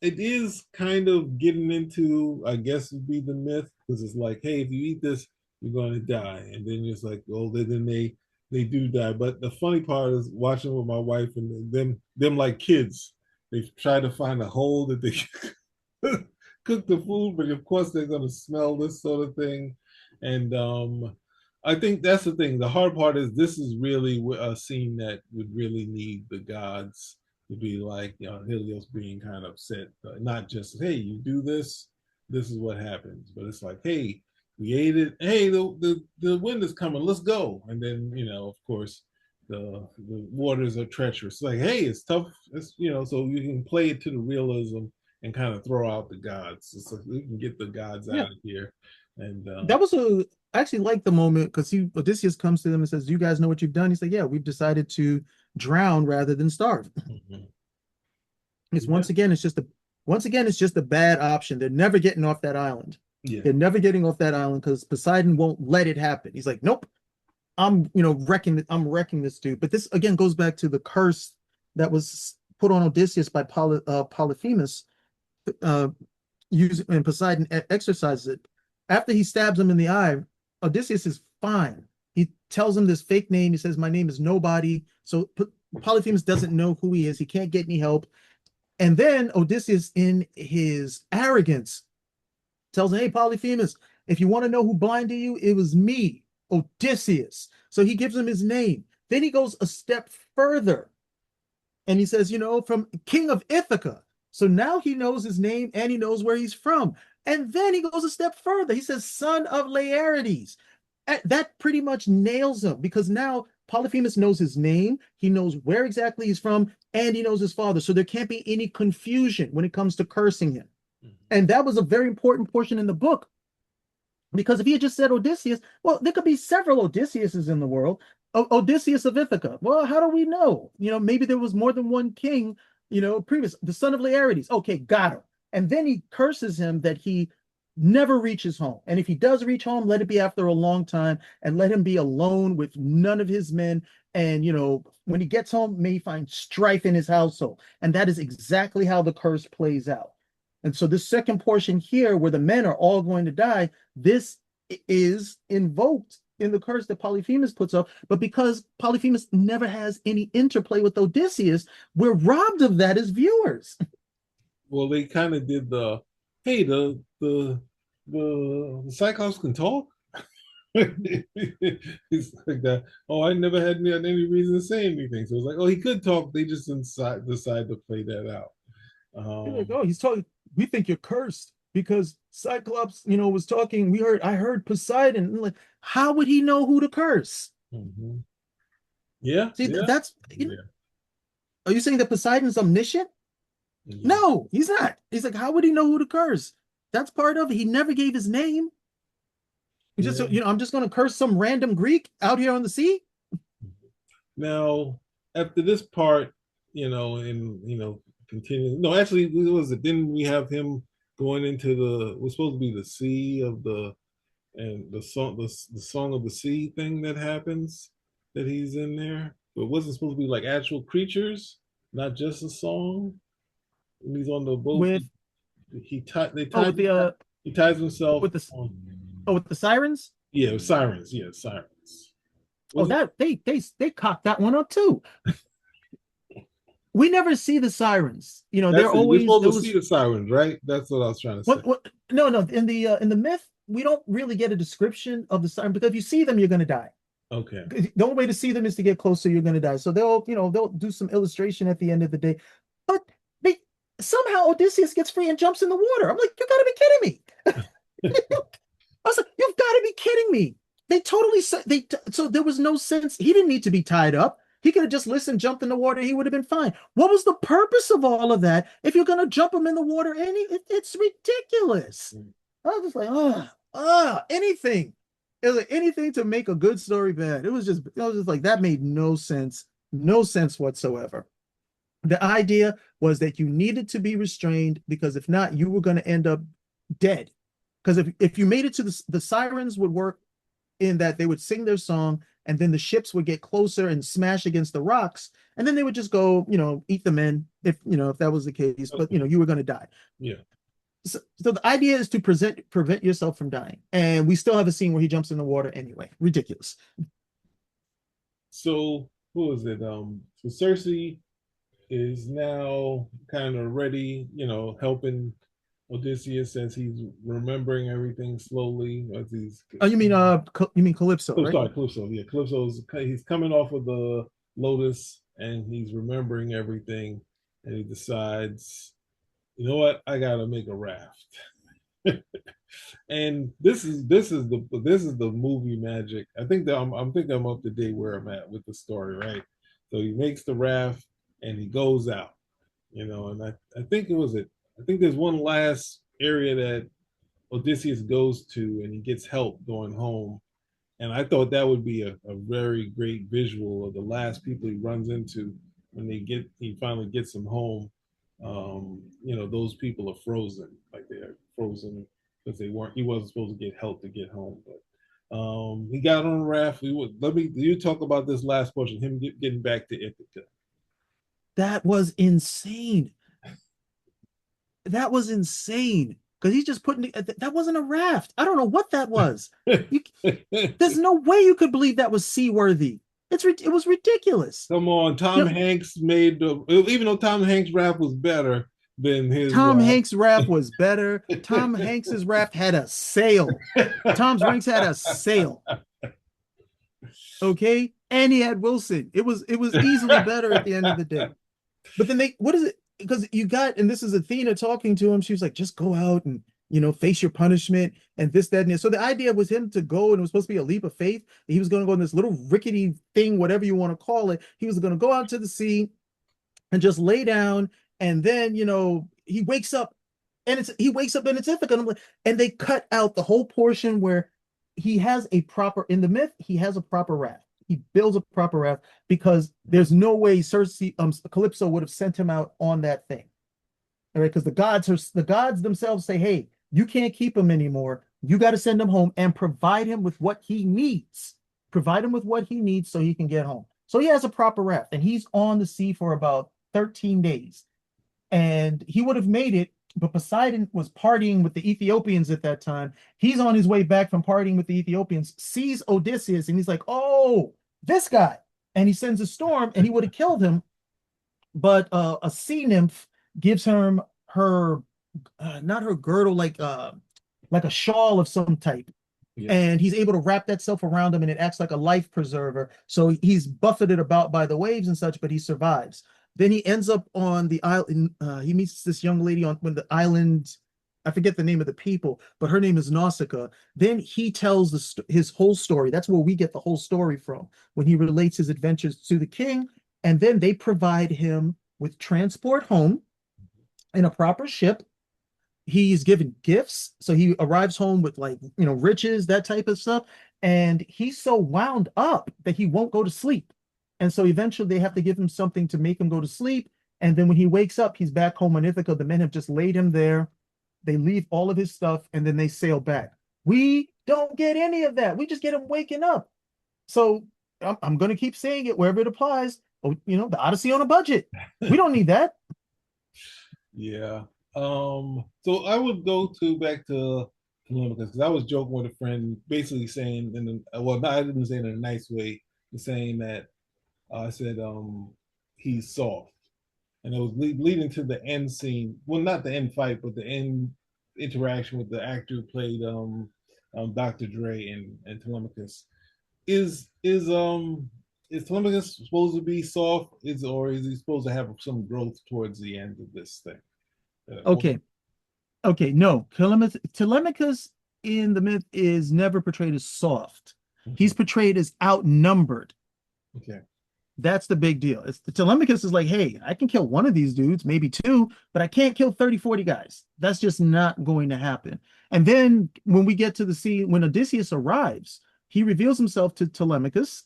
it is kind of getting into, I guess, would be the myth, because it's like, hey, if you eat this, you're going to die, and then it's like, oh, then they do die. But the funny part is watching with my wife and them like kids. They try to find a hole that they cook the food, but of course they're going to smell this sort of thing. And I think that's the thing. The hard part is this is really a scene that would really need the gods to be like, Helios being kind of upset, not just, hey, you do this, this is what happens, but it's like, hey, we ate it. Hey, the wind is coming. Let's go. And then, of course, the waters are treacherous. It's like, hey, it's tough. It's so you can play it to the realism and kind of throw out the gods. It's like we can get the gods Yeah, out of here. And that was a I actually like the moment because he Odysseus comes to them and says, "Do you guys know what you've done?" He's like, "Yeah, we've decided to drown rather than starve." mhm. It's Yeah, once again it's just a bad option. They're never getting off that island. yeah, They're never getting off that island because Poseidon won't let it happen. He's like, "Nope, I'm wrecking this dude." But this again goes back to the curse that was put on Odysseus by Polyphemus, uh, using and Poseidon exercises it. After he stabs him in the eye, Odysseus is fine. He tells him this fake name. He says, "My name is nobody." So Polyphemus doesn't know who he is. He can't get any help. And then Odysseus, in his arrogance, tells him, "Hey, Polyphemus, if you want to know who blinded you, it was me, Odysseus." So he gives him his name. Then he goes a step further and he says, "From King of Ithaca." So now he knows his name and he knows where he's from. And then he goes a step further. He says, "Son of Laertes." That pretty much nails him because now Polyphemus knows his name, he knows where exactly he's from, and he knows his father. So there can't be any confusion when it comes to cursing him. And that was a very important portion in the book because if he had just said Odysseus, well, there could be several Odysseus's in the world. Odysseus of Ithaca. Well, how do we know? Maybe there was more than one king, previous. The son of Laertes. Okay, got him. And then he curses him that he never reaches home. And if he does reach home, let it be after a long time and let him be alone with none of his men. And, when he gets home, may he find strife in his household. And that is exactly how the curse plays out. And so this second portion here, where the men are all going to die, this is invoked in the curse that Polyphemus puts up. But because Polyphemus never has any interplay with Odysseus, we're robbed of that as viewers. well, they kind of did hey, the Cyclops can talk. It's like that. Oh, I never had any reason to say anything. So it's like, oh, he could talk. They just decide to play that out. You're like, Um, oh, he's talking. We think you're cursed because Cyclops, was talking. I heard Poseidon. I'm like, how would he know who to curse? mhm. Yeah, See, yeah, that's, yeah, are you saying that Poseidon's omniscient? yeah, No, he's not. He's like, how would he know who to curse? That's part of it. He never gave his name. He just, yeah. I'm just going to curse some random Greek out here on the sea. Now, after this part, and continue. No, actually, what was it? Didn't we have him going into was supposed to be the sea of the song of the sea thing that happens that he's in there, but it wasn't supposed to be like actual creatures, not just a song. When he's on the boat, With they oh, tied with the he ties himself with the on. with the sirens. Yeah, sirens. Yeah, sirens. Oh, Was it? that they cocked that one up too. We never see the sirens. They're That's it. We're always supposed there to see was the sirens, right? That's what I was trying to say. what no, in the myth we don't really get a description of the siren because if you see them you're going to die. Okay. The only way to see them is to get closer. You're going to die. So they'll do some illustration at the end of the day, but they somehow Odysseus gets free and jumps in the water. I'm like, you got to be kidding me. I was like, you've got to be kidding me. They totally said so there was no sense. He didn't need to be tied up. He could have just listened, jumped in the water. He would have been fine. What was the purpose of all of that if you're going to jump him in the water? It's ridiculous. I was just like, anything. It was like anything to make a good story bad. I was just like, that made no sense whatsoever. The idea was that you needed to be restrained because if not, you were going to end up dead. Because if you made it to the sirens would work in that they would sing their song and then the ships would get closer and smash against the rocks and then they would just go, eat the men if that was the case. But Okay. you were going to die. Yeah. So the idea is to prevent yourself from dying. And we still have a scene where he jumps in the water anyway. Ridiculous. So who is it? So Cersei is now kind of ready, helping Odysseus as he's remembering everything slowly as he's. Oh, you mean Calypso, Oh, right? sorry, Calypso. Yeah, Calypso's he's coming off of the Lotus and he's remembering everything, and he decides, you know what, I gotta make a raft. And this is the movie magic. I think that I'm up to date where I'm at with the story, right? So he makes the raft and he goes out, and I think it was it. I think there's one last area that Odysseus goes to and he gets help going home. And I thought that would be a very great visual of the last people he runs into when he finally gets them home. Those people are frozen, like they're frozen because he wasn't supposed to get help to get home. But he got on a raft. You talk about this last portion, him getting back to Ithaca. That was insane. That was insane. Because he's just putting that wasn't a raft. I don't know what that was. You, there's no way you could believe that was seaworthy. It was ridiculous. Come on, Tom Hanks made even though Tom Hanks' raft was better than his Tom raft. Hanks' raft was better. Tom Hanks's raft had a sail. Tom's Ranks had a sail. Okay, and he had Wilson. It was easily better at the end of the day. But then what is it? Because and this is Athena talking to him. She was like, just go out and, face your punishment and this, that, and this. So the idea was him to go, and it was supposed to be a leap of faith. He was going to go in this little rickety thing, whatever you want to call it. He was going to go out to the sea and just lay down. And then, he wakes up and it's Ithaca. And they cut out the whole portion where in the myth, he has a proper raft. He builds a proper raft because there's no way Calypso would have sent him out on that thing. All right, because the gods themselves say, hey, you can't keep him anymore. You got to send him home and provide him with what he needs. Provide him with what he needs so he can get home. So he has a proper raft, and he's on the sea for about 13 days. And he would have made it, but Poseidon was partying with the Ethiopians at that time. He's on his way back from partying with the Ethiopians, sees Odysseus, and he's like, oh, this guy. And he sends a storm, and he would have killed him. But a sea nymph gives him her, not her girdle, like a shawl of some type. Yeah. And he's able to wrap that self around him, and it acts like a life preserver. So he's buffeted about by the waves and such, but he survives. Then he ends up on the island. He meets this young lady on when the island. I forget the name of the people, but her name is Nausicaa. Then he tells his whole story. That's where we get the whole story from, when he relates his adventures to the king. And then they provide him with transport home in a proper ship. He's given gifts. So he arrives home with riches, that type of stuff. And he's so wound up that he won't go to sleep. And so eventually they have to give him something to make him go to sleep. And then when he wakes up, he's back home in Ithaca. The men have just laid him there. They leave all of his stuff and then they sail back. We don't get any of that. We just get him waking up. So I'm going to keep saying it wherever it applies. Oh, the Odyssey on a budget. We don't need that. Yeah. So I would go back to Telemachus because I was joking with a friend, basically saying, I didn't say it in a nice way, saying that I said he's soft, and it was leading to the end scene. Well, not the end fight, but the end interaction with the actor who played Dr. Dre and Telemachus. Is Telemachus supposed to be soft? Or is he supposed to have some growth towards the end of this thing? Okay, no. Telemachus in the myth is never portrayed as soft. Mm-hmm. He's portrayed as outnumbered. Okay. That's the big deal. Telemachus is like, hey, I can kill one of these dudes, maybe two, but I can't kill 30, 40 guys. That's just not going to happen. And then when we get to the scene, when Odysseus arrives, he reveals himself to Telemachus,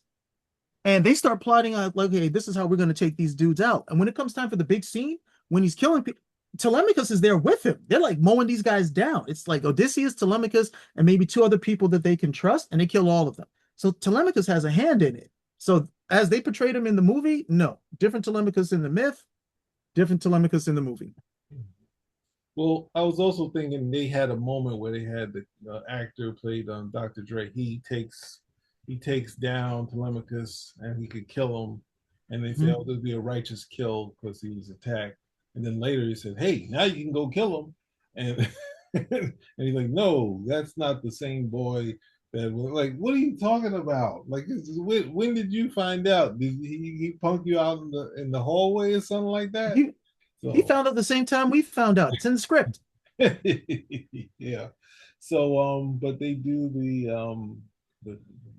and they start plotting out, like, hey, this is how we're going to take these dudes out. And when it comes time for the big scene, when he's killing people, Telemachus is there with him. They're like mowing these guys down. It's like Odysseus, Telemachus, and maybe two other people that they can trust, and they kill all of them. So Telemachus has a hand in it. So as they portrayed him in the movie, no. Different Telemachus in the myth, different Telemachus in the movie. Well, I was also thinking they had a moment where they had the actor played Dr. Dre. He takes down Telemachus and he could kill him, and they say, Mhm. "Oh, this would be a righteous kill because he was attacked." And then later he said, "Hey, now you can go kill him," and and he's like, "No, that's not the same boy." That was like, what are you talking about? Like, when did you find out? Did he punk you out in the hallway or something like that? He he So found out the same time we found out. It's in the script. yeah. So but they do the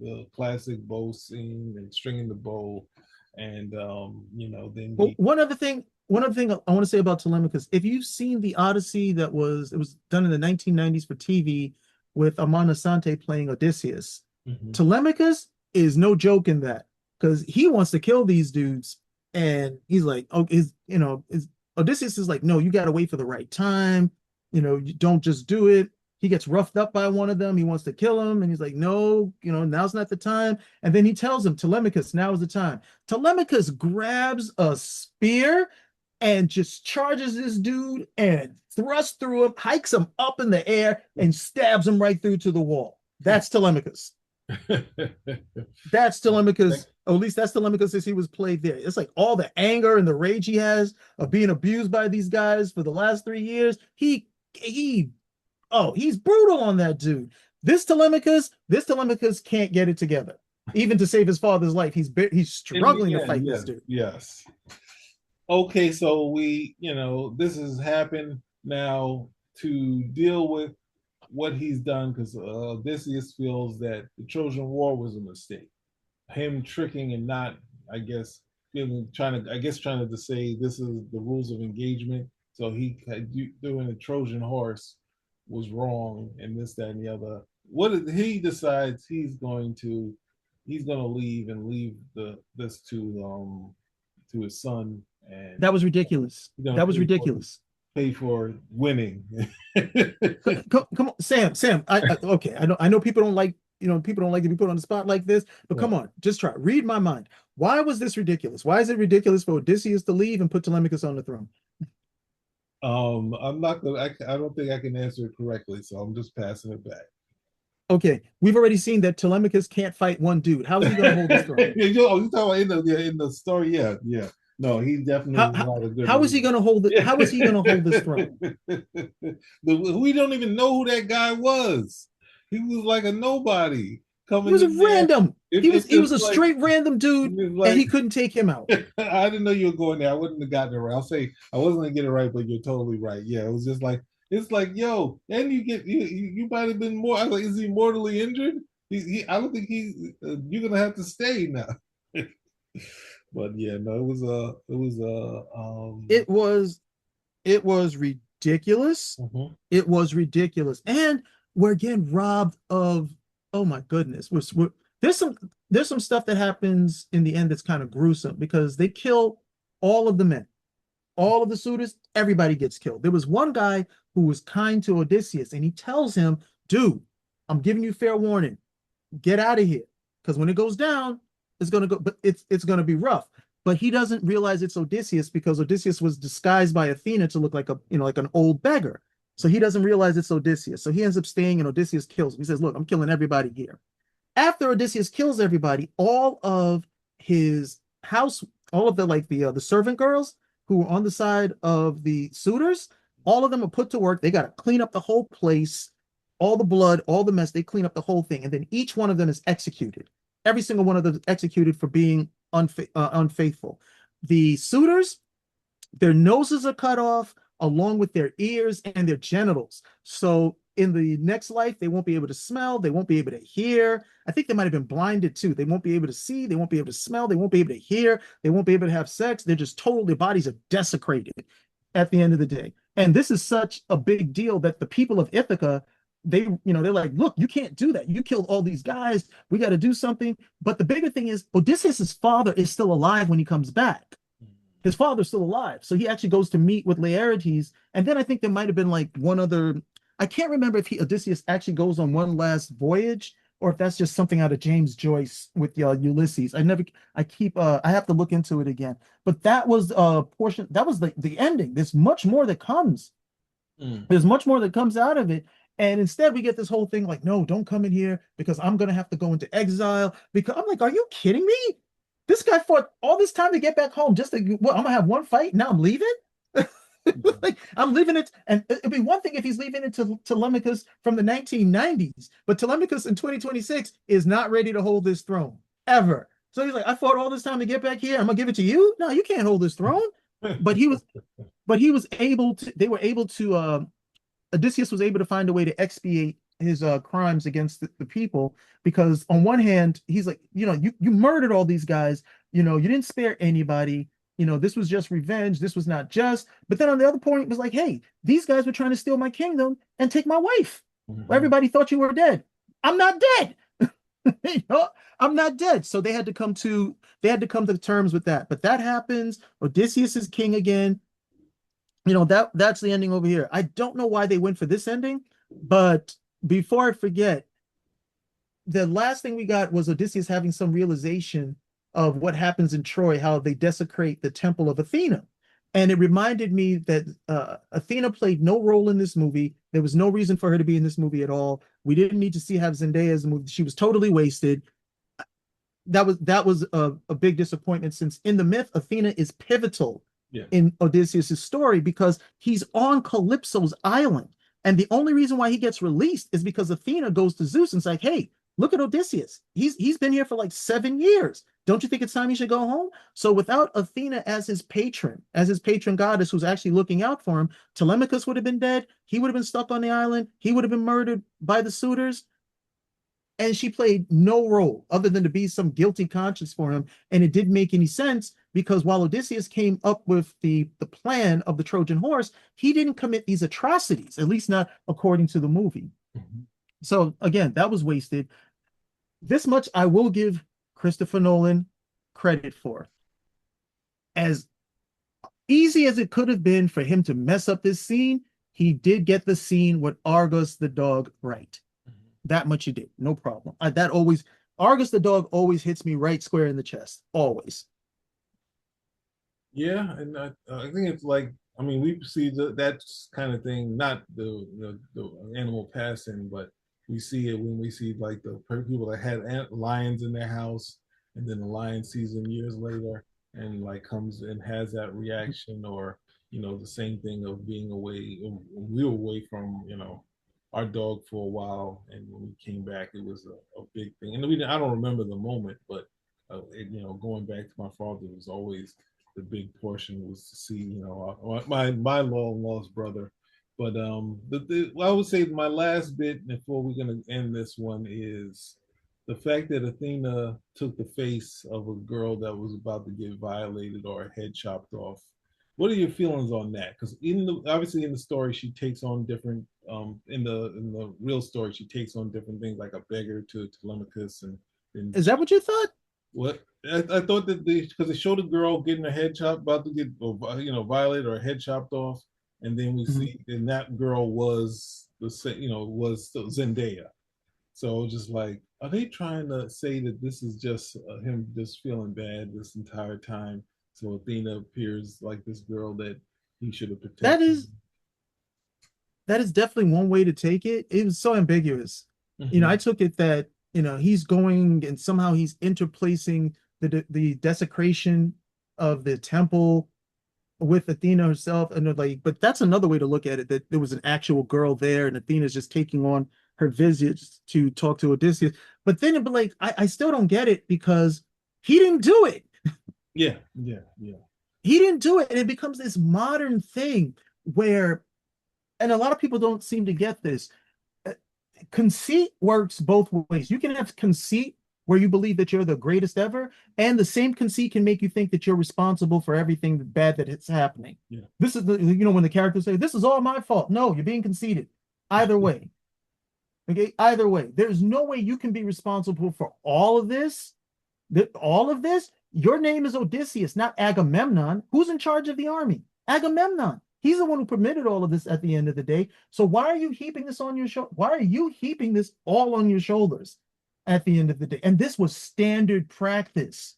the classic bow scene and stringing the bow, and then Well, one other thing I want to say about Telemachus, if you've seen the Odyssey it was done in the 1990s for TV with Amon Asante playing Odysseus, Mhm. Telemachus is no joke in that because he wants to kill these dudes, and he's like, oh, is Odysseus is like, no, you got to wait for the right time, you don't just do it. He gets roughed up by one of them. He wants to kill him, and he's like, no, now's not the time. And then he tells him, Telemachus, now is the time. Telemachus grabs a spear and just charges this dude and thrusts through him, hikes him up in the air, and stabs him right through to the wall. That's Telemachus. That's Telemachus. Or at least that's Telemachus as he was played there. It's like all the anger and the rage he has of being abused by these guys for the last 3 years. He's brutal on that dude. This Telemachus can't get it together. Even to save his father's life, he's In struggling the to end, fight this yes, dude. yes. Okay, so this has happened now to deal with what he's done because Odysseus feels that the Trojan War was a mistake. Him tricking and not, I guess, trying to say this is the rules of engagement. So he doing the Trojan horse was wrong, and this, that, and the other. He decides he's going to leave and leave this to his son, and That was ridiculous. he's going to That was ridiculous. pay for winning. Come on, Sam. Okay. I know people don't like to be put on the spot like this, but come Well, on, just try. Read my mind. Why was this ridiculous? Why is it ridiculous for Odysseus to leave and put Telemachus on the throne? I'm not gonna. I don't think I can answer it correctly, so I'm just passing it back. Okay, we've already seen that Telemachus can't fight one dude. How is he going to hold his throne? You talking about in the story? Yeah, yeah. No, he definitely How is how, not a good how is he leader. going to hold it? How is he going to hold this throne? We don't even know who that guy was. He was like a nobody He coming was a in there. random. He was It's he was just a like straight random it dude, was and like he couldn't take him out. I didn't know you were going there. I wouldn't have gotten it right. I'll say I wasn't gonna get it right, but you're totally right. Yeah, it was just like it's like, yo, and you might have been more. I was like, is he mortally injured? I don't think you're gonna have to stay now. But yeah, no, It was it was ridiculous. mhm. It was ridiculous. And we're again robbed of, oh my goodness. There's some there's some stuff that happens in the end that's kind of gruesome because they kill all of the men, all of the suitors, everybody gets killed. There was one guy who was kind to Odysseus and he tells him, dude, I'm giving you fair warning. Get out of here. Because when it goes down, it's gonna go, but it's gonna be rough. But he doesn't realize it's Odysseus because Odysseus was disguised by Athena to look like like an old beggar. So he doesn't realize it's Odysseus. So he ends up staying and Odysseus kills him. He says, look, I'm killing everybody here. After Odysseus kills everybody, all of his house, all of the servant girls who were on the side of the suitors, all of them are put to work. They got to clean up the whole place, all the blood, all the mess. They clean up the whole thing, and then each one of them is executed. Every single one of them is executed for being unfaithful. The suitors, their noses are cut off along with their ears and their genitals. So in the next life, they won't be able to smell, they won't be able to hear. I think they might have been blinded too. They won't be able to see, they won't be able to smell, they won't be able to hear, they won't be able to have sex. They're just total, their bodies are desecrated at the end of the day. And this is such a big deal that the people of Ithaca, they're like, look, you can't do that. You killed all these guys. We got to do something. But the bigger thing is Odysseus's father is still alive when he comes back. His father's still alive. So he actually goes to meet with Laertes. And then I think there might have been like one other, I can't remember if Odysseus actually goes on one last voyage or if that's just something out of James Joyce with Ulysses. I have to look into it again. But that was a portion, that was the ending. There's much more that comes. Mm. There's much more that comes out of it. And instead, we get this whole thing like, no, don't come in here because I'm going to have to go into exile. Because I'm like, are you kidding me? This guy fought all this time to get back home just to, what, I'm going to have one fight. Now I'm leaving? Like, I'm leaving it. And it'd be one thing if he's leaving it to Telemachus from the 1990s, but Telemachus in 2026 is not ready to hold this throne ever. So he's like, I fought all this time to get back here. I'm going to give it to you. No, you can't hold this throne. But he was, but he was able to, they were able to, Odysseus was able to find a way to expiate his crimes against the people, because on one hand he's like, you murdered all these guys, you didn't spare anybody, this was just revenge, this was not just. But then on the other point it was like, hey, these guys were trying to steal my kingdom and take my wife. Mhm. Everybody thought you were dead. I'm not dead. you know, I'm not dead. So they had to come to terms with that. But that happens. Odysseus is king again. That's the ending over here. I don't know why they went for this ending, but before I forget, the last thing we got was Odysseus having some realization of what happens in Troy, how they desecrate the temple of Athena. And it reminded me that Athena played no role in this movie. There was no reason for her to be in this movie at all. We didn't need to see have Zendaya as a movie. She was totally wasted. That was a big disappointment, since in the myth, Athena is pivotal Yeah. in Odysseus' story because he's on Calypso's island. And the only reason why he gets released is because Athena goes to Zeus and is like, hey, look at Odysseus. He's been here for like 7 years. Don't you think it's time he should go home? So without Athena as his patron goddess who's actually looking out for him, Telemachus would have been dead. He would have been stuck on the island. He would have been murdered by the suitors, and she played no role other than to be some guilty conscience for him. And it didn't make any sense because while Odysseus came up with the plan of the Trojan horse, he didn't commit these atrocities, at least not according to the movie. Mm-hmm. So again, that was wasted. This much I will give Christopher Nolan credit for. As easy as it could have been for him to mess up this scene, he did get the scene with Argus the dog right. That much you did, no problem. That always, Argus the dog always hits me right square in the chest, always. Yeah, and I think it's like, I mean, we see that kind of thing, not the animal passing, but we see it when we see like the people that had lions in their house, and then the lion sees them years later and like comes and has that reaction, or the same thing of being away. We were away from our dog for a while, and when we came back, it was a big thing. And I don't remember the moment, but going back to my father was always the big portion was to see, my long lost brother. But I would say my last bit before we're gonna end this one is the fact that Athena took the face of a girl that was about to get violated or her head chopped off. What are your feelings on that? Because obviously in the story she takes on different in the real story she takes on different things like a beggar to Telemachus and Is that what you thought? what I thought that because they showed a girl getting her head chopped, about to get violated or her head chopped off, and then we Mhm. see and that girl was was Zendaya. So just like, are they trying to say that this is just him just feeling bad this entire time? So Athena appears like this girl that he should have That protected. is that is definitely one way to take it. It was so ambiguous. I Mm-hmm. took it that, he's going and somehow he's interplacing the desecration of the temple with Athena herself. And like, but that's another way to look at it, that there was an actual girl there and Athena's just taking on her visits to talk to Odysseus. But then but like I still don't get it because he didn't do it. Yeah, yeah, yeah. He didn't do it. And it becomes this modern thing where, and a lot of people don't seem to get this. Conceit works both ways. You can have conceit where you believe that you're the greatest ever, and the same conceit can make you think that you're responsible for everything bad that is happening. Yeah. This is when the characters say, "This is all my fault." No, you're being conceited. Either way, okay. Either way, there's no way you can be responsible for all of this. All of this. Your name is Odysseus, not Agamemnon. Who's in charge of the army? Agamemnon. He's the one who permitted all of this at the end of the day. So why are you heaping this on your shoulder? Why are you heaping this all on your shoulders at the end of the day? And this was standard practice.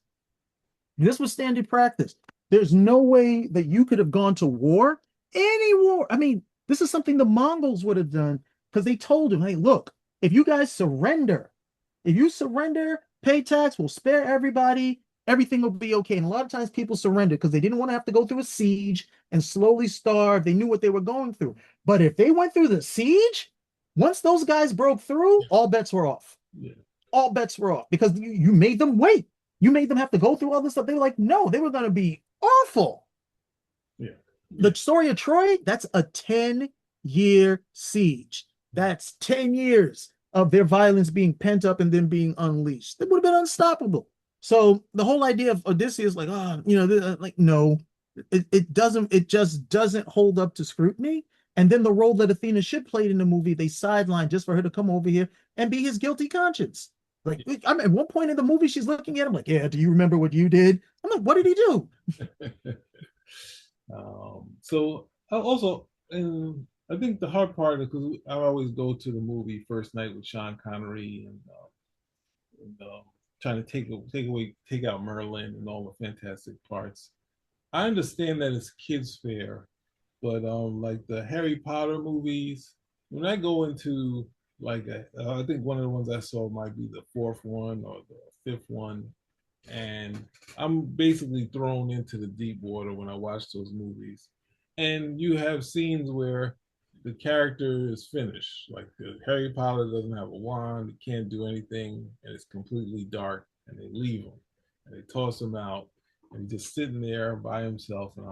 This was standard practice. There's no way that you could have gone to war, any war. I mean, This is something the Mongols would have done because they told him, hey, look, if you guys surrender, if you surrender, pay tax, we'll spare everybody, everything will be okay. And a lot of times people surrendered because they didn't want to have to go through a siege and slowly starve. They knew what they were going through. But if they went through the siege, once those guys broke through, all bets were off. Yeah. All bets were off because you made them wait. You made them have to go through all this stuff. They were like, no, they were going to be awful. Yeah. The story of Troy, that's a 10-year siege. That's 10 years of their violence being pent up and then being unleashed. It would have been unstoppable. So the whole idea of Odysseus, like, oh, like, no, it just doesn't hold up to scrutiny. And then the role that Athena should play in the movie, they sidelined just for her to come over here and be his guilty conscience. Like, I mean, at one point in the movie, she's looking at him like, yeah, do you remember what you did? I'm like, what did he do? So also, and I think the hard part is because I always go to the movie first night with Sean Connery and trying to take out Merlin and all the fantastic parts. I understand that it's kids fair, but like the Harry Potter movies, when I go into like I think one of the ones I saw might be the fourth one or the fifth one, and I'm basically thrown into the deep water when I watch those movies. And you have scenes where the character is finished. Like Harry Potter doesn't have a wand, he can't do anything, and it's completely dark, and they leave him and they toss him out, and he's just sitting there by himself. And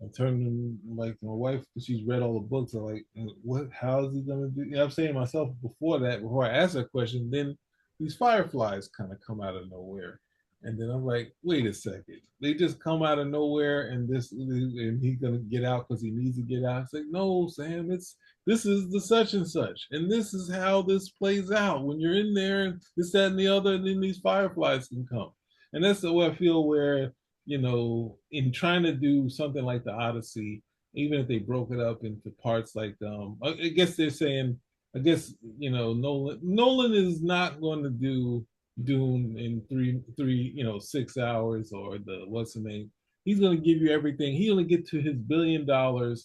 I'm turning like my wife because she's read all the books. I'm like, what? How is he gonna do? I'm saying to myself before I ask that question, then these fireflies kind of come out of nowhere, and then I'm like, wait a second, they just come out of nowhere, and he's gonna get out because he needs to get out. It's like, no, Sam, this is the such and such, and this is how this plays out when you're in there, and this, that, and the other, and then these fireflies can come, and that's the way I feel where in trying to do something like the Odyssey, even if they broke it up into parts like I guess they're saying, I guess Nolan is not going to do Dune in 6 hours or the what's the name. He's going to give you everything. He's going to get to his $1 billion to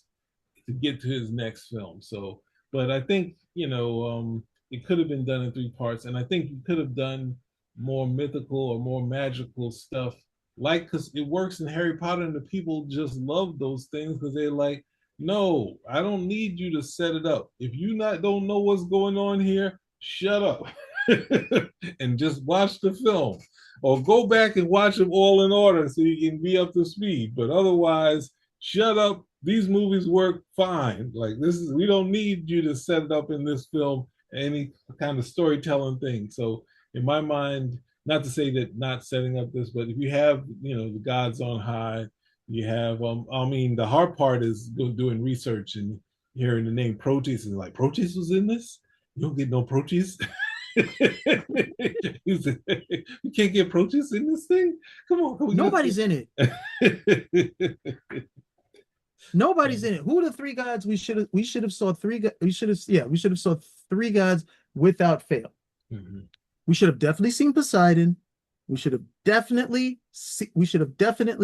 get to his next film. So, but I think it could have been done in three parts, and I think you could have done more mythical or more magical stuff, like because it works in Harry Potter, and the people just love those things because they're like, no, I don't need you to set it up. If you not don't know what's going on here, shut up and just watch the film, or go back and watch them all in order so you can be up to speed. But otherwise, shut up. These movies work fine. Like we don't need you to set it up in this film, any kind of storytelling thing. So in my mind, not to say that not setting up this, but if you have, the gods on high, you have, the hard part is doing research and hearing the name Proteus and like, Proteus was in this? You don't get no Proteus? You can't get Proteus in this thing? Come on. Nobody's in it. Nobody's in it. Who are the three gods we should have saw three gods without fail. Mm-hmm. We should have definitely seen Poseidon. We should have definitely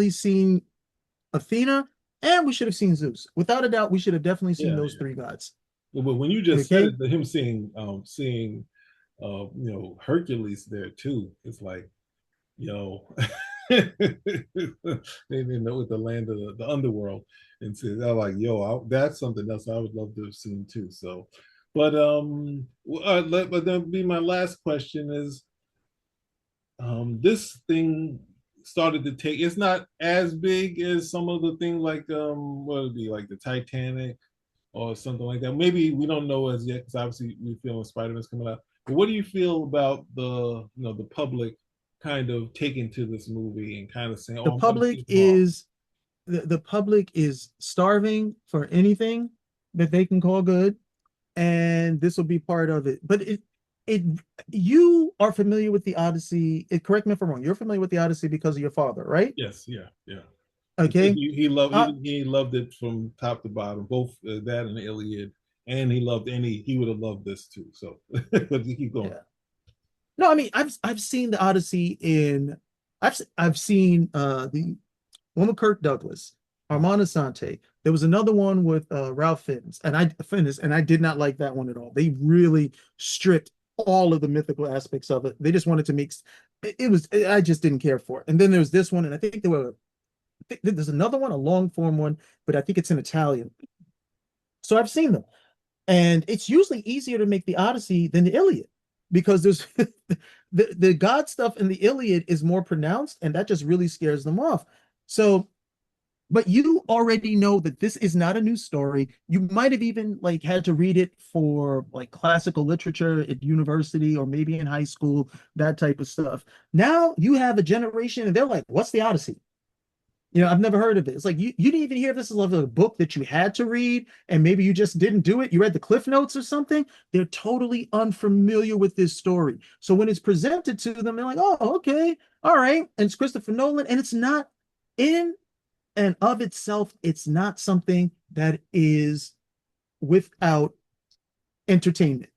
seen Athena, and we should have seen Zeus. Without a doubt, we should have definitely seen those three gods. But when you just said it, him seeing Hercules there too, it's like, they didn't know with the land of the underworld, and so they're like, that's something else I would love to have seen too. So, but then be my last question is, this thing started to take. It's not as big as some of the things like what would it be like the Titanic or something like that. Maybe we don't know as yet because obviously we feel Spider-Man's coming out. But what do you feel about the public kind of taking to this movie and kind of saying, the public is starving for anything that they can call good, and this will be part of it. But you are familiar with the Odyssey. Correct me if I'm wrong. You're familiar with the Odyssey because of your father, right? Yes. Yeah. Okay. He loved it from top to bottom, both that and the Iliad, and he would have loved this too. So, but keep going. Yeah. No, I mean I've seen the Odyssey I've seen the one with Kirk Douglas. Armand Asante. There was another one with Ralph Fiennes, and I did not like that one at all. They really stripped all of the mythical aspects of it. They just wanted to make it was I just didn't care for it. And then there's this one, and I think there's another one, a long form one, but I think it's in Italian. So I've seen them. And it's usually easier to make the Odyssey than the Iliad because there's the god stuff in the Iliad is more pronounced, and that just really scares them off. So, but you already know that this is not a new story. You might have even like had to read it for like classical literature at university or maybe in high school, that type of stuff. Now you have a generation and they're like, what's the Odyssey? I've never heard of it. It's like you didn't even hear this is like a book that you had to read, and maybe you just didn't do it. You read the Cliff Notes or something. They're totally unfamiliar with this story. So when it's presented to them, they're like, oh, okay, all right. And it's Christopher Nolan, and it's not in and of itself, it's not something that is without entertainment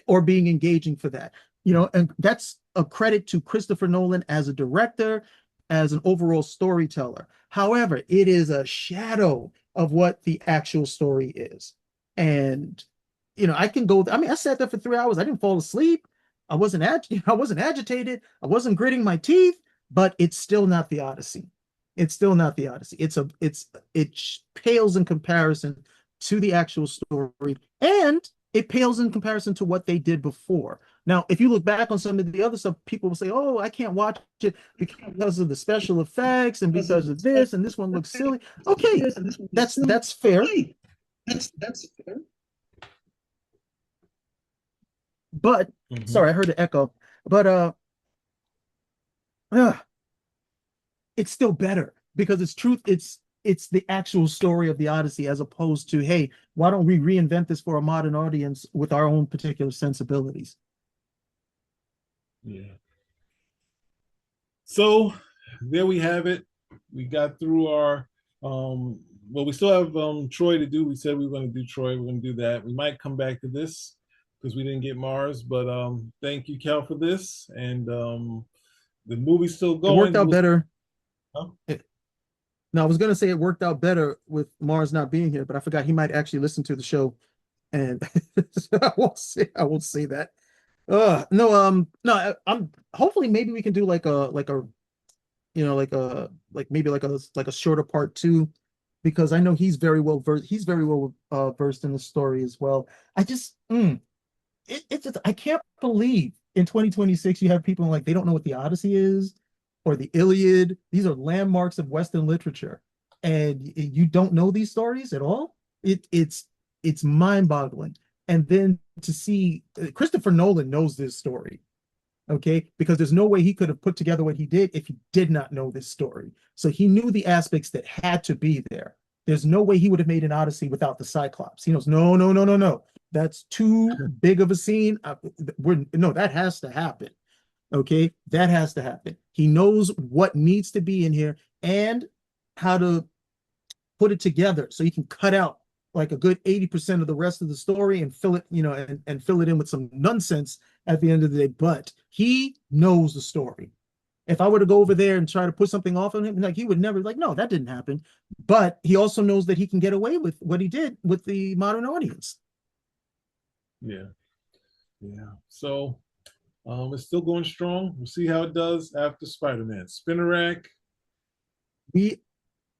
or being engaging for that. And that's a credit to Christopher Nolan as a director, as an overall storyteller. However, it is a shadow of what the actual story is. And I can go. I mean, I sat there for 3 hours. I didn't fall asleep. I wasn't agitated. I wasn't gritting my teeth. But it's still not the Odyssey. It's still not the Odyssey. It pales in comparison to the actual story, and it pales in comparison to what they did before. Now, if you look back on some of the other stuff, people will say, "Oh, I can't watch it because of the special effects and because of this, and this one looks silly." Okay, that's fair. That's fair. But sorry, I heard an echo. But uh, it's still better because it's the actual story of the Odyssey as opposed to, hey, why don't we reinvent this for a modern audience with our own particular sensibilities? Yeah. So there we have it. We got through our well, we still have Troy to do. We said we were going to do Troy. We're going to do that. We might come back to this because we didn't get Mars, but thank you, Cal, for this. And the movie's still It worked going. out better. Huh? No, I was gonna say it worked out better with Mars not being here, but I forgot he might actually listen to the show, and so I won't say that. No, no, I'm hopefully maybe we can do like a maybe like a shorter part two, because I know he's very well versed. He's very well versed in the story as well. I just it's just, I can't believe in 2026 you have people like they don't know what the Odyssey is or the Iliad. These are landmarks of Western literature, and you don't know these stories at all. It's mind-boggling. And then to see Christopher Nolan knows this story, okay? Because there's no way he could have put together what he did if he did not know this story. So he knew the aspects that had to be there. There's no way he would have made an Odyssey without the Cyclops. He knows, no, no, no, no, no. That's too big of a scene. No, that has to happen. Okay, that has to happen. He knows what needs to be in here and how to put it together so he can cut out like a good 80% of the rest of the story and fill it, and fill it in with some nonsense at the end of the day. But he knows the story. If I were to go over there and try to put something off on him, like he would never like, no, that didn't happen. But he also knows that he can get away with what he did with the modern audience. Yeah. Yeah. So it's still going strong. We'll see how it does after Spider-Man. Spinner rack. We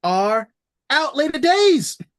are out later days.